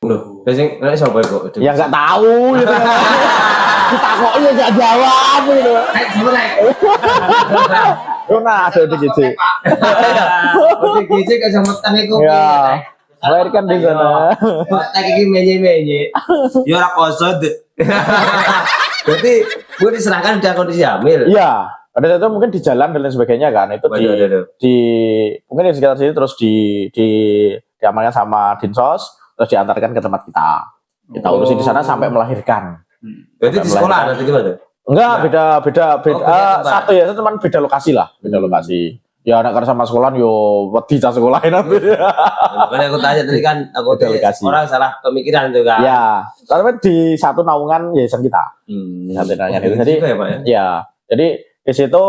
Loh, biasanya nggak siapa kok? Ya nggak tahu gitu. Kita kok nggak jawab gitu. Nah, ada ODGJ. ODGJ kecamatan itu. Ya. Melahirkan di sana. Tak iki menye. Ya ora kosod. Berarti gue diserahkan udah kondisi hamil. Iya. Pada saat itu mungkin di jalan dan lain sebagainya kan. Itu di mungkin di sekitar sini terus diamankan sama Dinsos terus diantarkan ke tempat kita. Kita urusin di sana sampai melahirkan. Berarti di sekolah ada gimana? Enggak, beda satu ya, itu cuma beda lokasi lah, beda lokasi. Ya anak kerja sama sekolah yo wedi ta sekolahin nanti. Makanya aku tanya tadi kan aku orang salah pemikiran tuh kan. Ya, tapi di satu naungan yayasan kita. Di satu naungan itu. Jadi ya, jadi di situ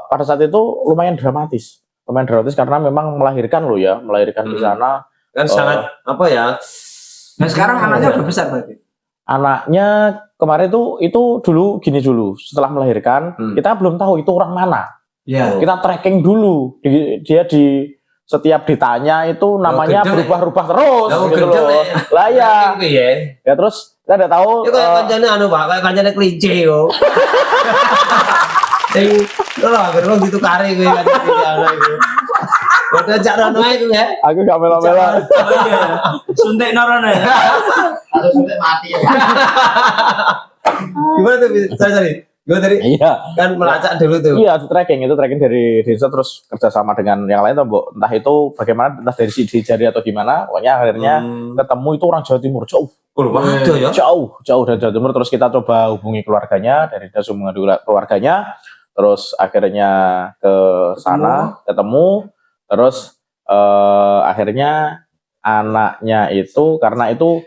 pada saat itu lumayan dramatis. Karena memang melahirkan loh ya, melahirkan di sana. Kan sangat apa ya? Nah sekarang anaknya udah besar berarti. Anaknya kemarin itu dulu gini dulu, setelah melahirkan kita belum tahu itu orang mana. Ya. Kita tracking dulu, dia di setiap ditanya itu namanya berubah-ubah terus. Gitu loh. Lah ya. Ya terus kita udah tahu. Itu kayak kancane Pak, kayak kancane kelinci yo. Sing lho agar ditukari kowe kan iki. Udah cara naik ya. Aku gak melo-melo. Suntik norone. Harus suntik mati ya. Gimana tuh? Sorry. Gimana tadi? Iya. Kan melacak dulu tuh. Iya, itu tracking dari desa terus kerjasama dengan yang lain tuh, entah itu bagaimana, entah dari sisi jari atau gimana. Pokoknya akhirnya ketemu itu orang Jawa Timur jauh. Jauh dari Jawa Timur. Terus kita coba hubungi keluarganya dari dinas hubungan keluarganya. Terus akhirnya ke sana ketemu. Terus akhirnya anaknya itu karena itu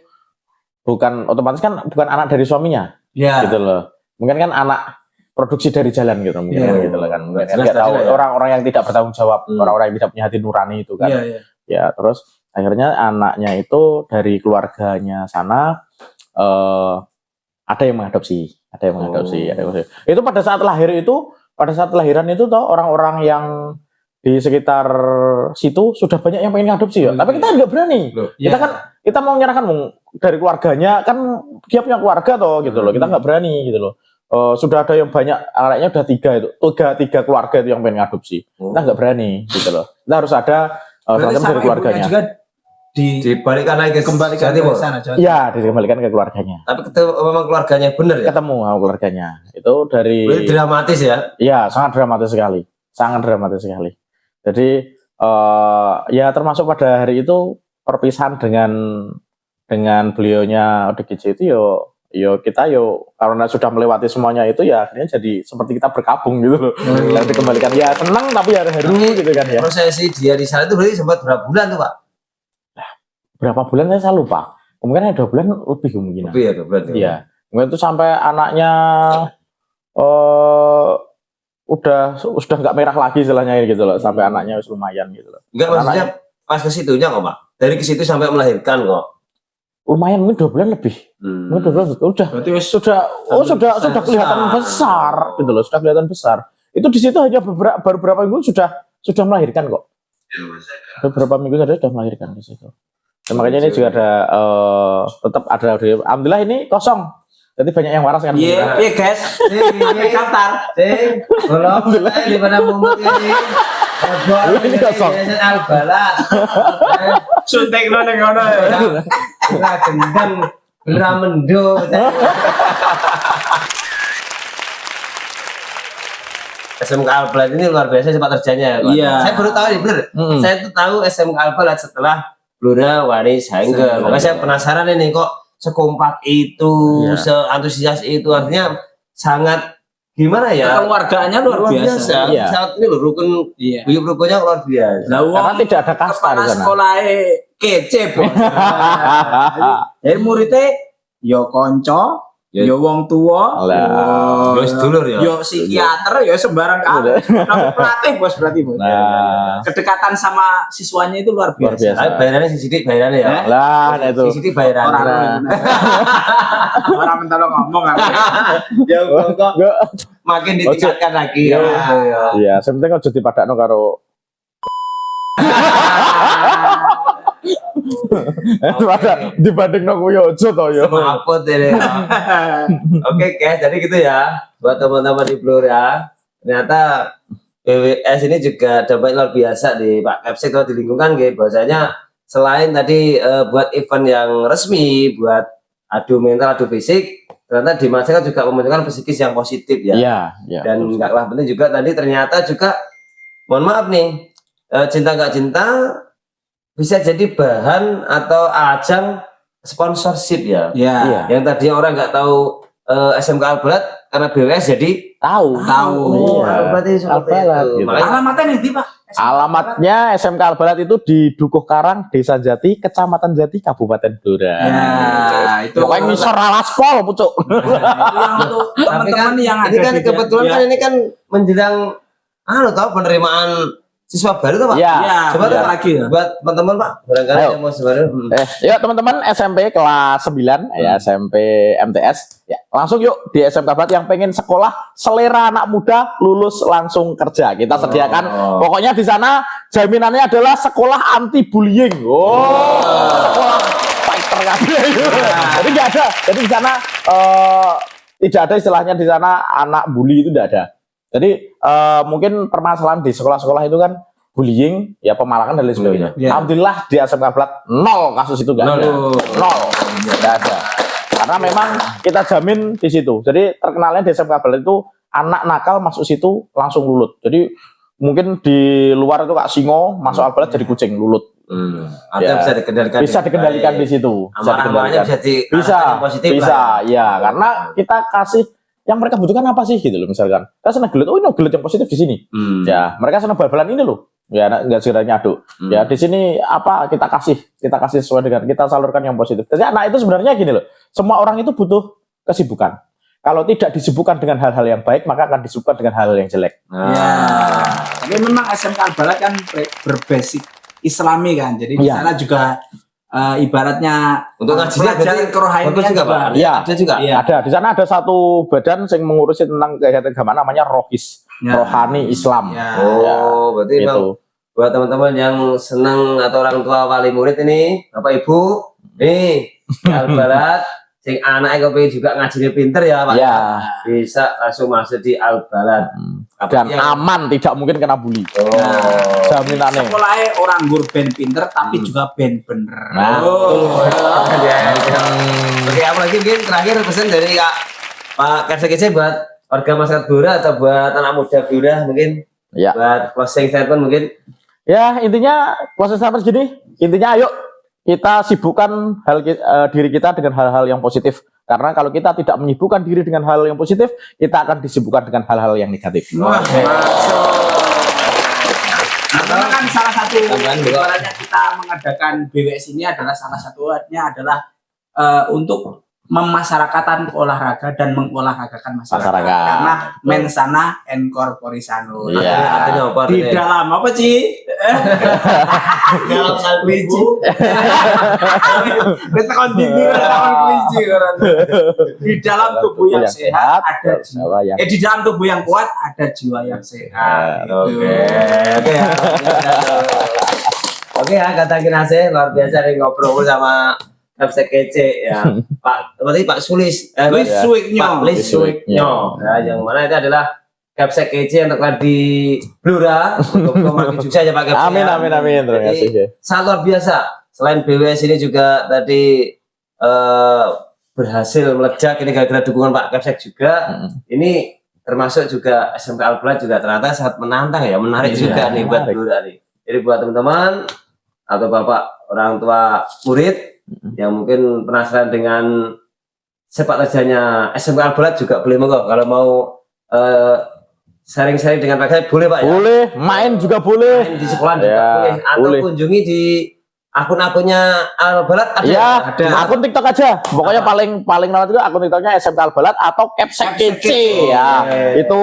bukan otomatis kan bukan anak dari suaminya, gitu loh. Mungkin kan anak produksi dari jalan gitu, mungkin gitu loh kan. Mungkin nggak tahu orang-orang yang tidak bertanggung jawab, orang-orang yang tidak punya hati nurani itu kan. Ya terus akhirnya anaknya itu dari keluarganya sana ada yang mengadopsi. Itu pada saat lahiran itu toh orang-orang yang di sekitar situ sudah banyak yang pengen ngadopsi ya. Tapi kita nggak berani. Kita mau menyerahkan dari keluarganya kan dia punya keluarga toh gitu loh. Kita nggak berani gitu loh. Sudah ada yang banyak anaknya udah tiga keluarga itu yang pengen ngadopsi. Kita nggak berani gitu loh. Kita harus ada semacam dari keluarganya. Juga dibalikan lagi ke sana. Iya, dikembalikan ke keluarganya. Tapi ketemu memang keluarganya bener ya? Ketemu sama keluarganya. Itu dari. Berarti dramatis ya? Iya, sangat dramatis sekali. Jadi ya termasuk pada hari itu perpisahan dengan beliaunya ODGJ itu yo kita karena sudah melewati semuanya itu ya akhirnya jadi seperti kita berkabung gitu loh. Yang dikembalikan ya senang tapi ya haru gitu kan ya. Prosesi dia di sana itu berarti sempat berapa bulan tuh Pak? Berapa bulan saya lupa. Kemungkinan 2 bulan lebih kemungkinan. Lebih ya 2 bulan. Iya. Kemudian itu sampai anaknya udah nggak merah lagi istilahnya gitu loh, sampai anaknya lumayan gitu loh. Enggak maksudnya pas ke situnya kok Pak, dari ke situ sampai melahirkan kok. Lumayan mungkin 2 bulan lebih. Mungkin 2 bulan udah. Berarti sudah kelihatan besar gitu loh, sudah kelihatan besar. Itu di situ hanya baru beberapa minggu sudah melahirkan kok. Beberapa minggu saja sudah melahirkan di situ. Dan makanya ini juga ada tetap ada alhamdulillah ini kosong. Jadi banyak yang waras kan. Iya guys. Daftar. Alhamdulillah di mana mumput ini. Ini kosong. Al-Balas. Suntik nang ngono ya. Ora gendam, ora mendo. SMK Al-Balat ini luar biasa sepak terjangnya. Iya. Saya baru tahu ini bener. Saya tuh tahu SMK Al-Balat setelah Blora Waris Hangger. Makanya saya penasaran ini kok sekompak itu, seantusias itu, artinya sangat gimana ya? Keluarganya luar biasa. Iya. Saat ini loh rukun buyut rukunnya luar biasa. Karena tidak ada kasta di Kepala sana. sekolahnya kece, Bos. Jadi muridnya yo konco, yo wong tua, Lah. Yo sedulur ya. yo psikiater, yo sembarang kali. Tapi pelatih Bos berarti, Bos. Nah, Kedekatan sama siswanya itu luar luar biasa. biasa. Tapi bayarannya sidik bayarannya ya. Lah, nah itu. Sidik bayarannya. Orang minta lo ngomong apa? Ya kok Enggak. makin ditingkatkan lagi ya. Iya, sebenarnya kalau jadi padakno karo dibanding nang yo aja to yo. Maafot ini. Oke guys, jadi gitu ya buat teman-teman di Blur ya. Ternyata BWS ini juga dampaknya luar biasa di Pak Kapsek atau di lingkungan gitu. Bahwasanya selain tadi buat event yang resmi, buat adu mental, adu fisik, ternyata di masyarakat juga memunculkan psikis yang positif ya. Iya, iya. Dan nggak kalah penting juga tadi ternyata juga, mohon maaf nih, cinta nggak cinta bisa jadi bahan atau ajang sponsorship ya. Ya. Yang tadi orang nggak tahu SMK Albalat karena BWS jadi Tahu. Oh, berarti seperti Albalat, itu. gitu. Makanya Alamatnya nih, Pak. Alamatnya SMK Albalat itu di Dukuh Karang, Desa Jati, Kecamatan Jati, Kabupaten Blora. Ya, itu Pokoknya misor Alaspol, pucuk. itu yang untuk tapi kan teman-teman yang ini ada kan di kebetulan kan ini kan menjelang tahu penerimaan siswa baru tuh Pak. Iya. Coba bentar tuh, lagi ya. buat teman-teman Pak, barangkali Ayo. yang mau sebenarnya. Yuk teman-teman SMP kelas 9 ya, SMP MTS ya, langsung yuk di SMK Albalat yang pengen sekolah selera anak muda lulus langsung kerja. Kita sediakan pokoknya di sana jaminannya adalah sekolah anti bullying. Sekolah fighter kabeh. Jadi nggak ada. Jadi di sana tidak ada istilahnya di sana anak bully itu tidak ada. Jadi mungkin permasalahan di sekolah-sekolah itu kan bullying, ya pemalakan dan lain sebagainya. Alhamdulillah di SMK Albalat 0 kasus itu nggak ada. 0, nggak ada. Karena memang kita jamin di situ. Jadi terkenalnya di SMK Albalat itu anak nakal masuk situ langsung lulut. Jadi mungkin di luar itu Kak Singo, masuk Albalat jadi kucing lulut. Artinya bisa dikendalikan. Bisa dikendalikan di situ. Amarah-amarahnya Bisa, bisa ya karena kita kasih yang mereka butuhkan apa sih gitu loh, misalkan kita senang gelut, ini gelut yang positif di sini. Ya mereka senang bal-balan ini loh, ya nggak sekiranya aduk. Ya di sini apa kita kasih sesuai dengan kita salurkan yang positif. Jadi anak itu sebenarnya gini loh, semua orang itu butuh kesibukan. Kalau tidak disibukkan dengan hal-hal yang baik, maka akan disibukkan dengan hal yang jelek. Tapi memang SMK Albalat kan berbasic Islami kan, jadi di sana juga ibaratnya untuk ngajinya pelajaran kerohanian juga Pak. Iya, ada juga. Iya. Ada di sana ada satu badan yang mengurusi tentang kegiatan agama namanya Rohis, Rohani Islam. Berarti memang buat teman-teman yang senang atau orang tua wali murid ini, Bapak Ibu, nih Albalat, sing anaknya kopi juga ngajinya pinter ya Pak. Iya. Bisa langsung masuk di Albalat. Dan aman, tidak mungkin kena bully. Jaminannya. Sekolahnya orang gur ben pinter tapi juga ben bener. Oke, apalagi mungkin terakhir pesan dari Pak Kapsek buat warga masyarakat Blora atau buat anak muda Blora mungkin buat closing statement mungkin. Ya intinya closing statement gini, intinya ayo kita sibukkan diri kita dengan hal-hal yang positif. Karena kalau kita tidak menyibukkan diri dengan hal yang positif, kita akan disibukkan dengan hal-hal yang negatif. Karena kan salah satu ibaratnya kita mengadakan BWS ini adalah salah satunya adalah untuk memasyarakatan olahraga dan mengolahragakan masyarakat. Karena mensana en corpore sano. Artinya apa? Di dalam apa sih? Dalam kelinci. Di dalam tubuh yang sehat ada jiwa yang di dalam tubuh yang kuat ada jiwa yang sehat. Oke ya, kata Kinase luar biasa nih ngobrol sama Kapsek kece ya Pak, berarti Pak Sulis Suiknyo ya, yang mana itu adalah Kapsek kece yang terkenal di Blora untuk memakai sukses ya Pak Kapsek. Amin. Terima kasih. Sangat luar biasa. Selain BWS ini juga tadi berhasil meledak ini gara-gara dukungan Pak Kapsek juga. Ini termasuk juga SMK Albalat juga ternyata sangat menantang ya, menarik juga nih buat Blora nih. Jadi buat teman-teman atau bapak orang tua murid yang mungkin penasaran dengan sepak terjangnya SMK Albalat juga boleh monggo kalau mau sharing-sharing dengan Pak Gai boleh Pak ya? Boleh, main juga boleh. Main di sekolah juga Ya, boleh. Atau boleh. kunjungi di akun-akunnya Al-Balat ada. Ya, ada. akun TikTok aja. Pokoknya paling nomor juga akun TikToknya SMK Al-Balat atau Capsek Kece. Ya, itu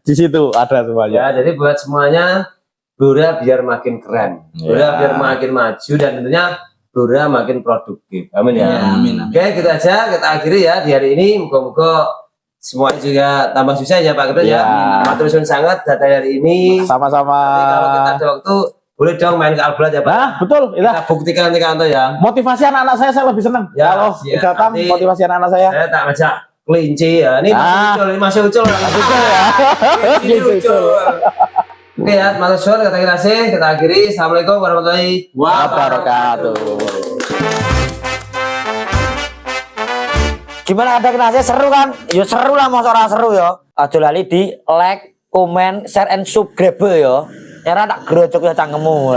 di situ ada semuanya. Ya, jadi buat semuanya Blora biar makin keren. Blora biar makin maju dan tentunya Blora makin produktif. Amin ya. Amin. Oke, gitu aja kita akhiri ya di hari ini. Moga-moga semuanya juga tambah susah ya Pak Gibran ya. Matur suwun sangat data hari ini. Sama-sama. Nanti kalau kita ada waktu boleh dong main ke Al-Balat ya Pak. Nah, betul. Kita buktikan nanti kantor ya. Motivasi anak-anak saya lebih senang. Ya, Kalau siap. datang Nanti motivasi anak-anak saya. Saya tak ngajak kelinci ya. Ini masih ucul. Betul ya. Gitu. Oke ya, matur suwun kita akhiri. Assalamualaikum warahmatullahi Wabarakatuh. Gimana ada kenasnya seru kan? Ya seru lah, masa ora seru ya. Aja lali di like, comment, share and subscribe ya. Era tak gerocok ya cangkemmu.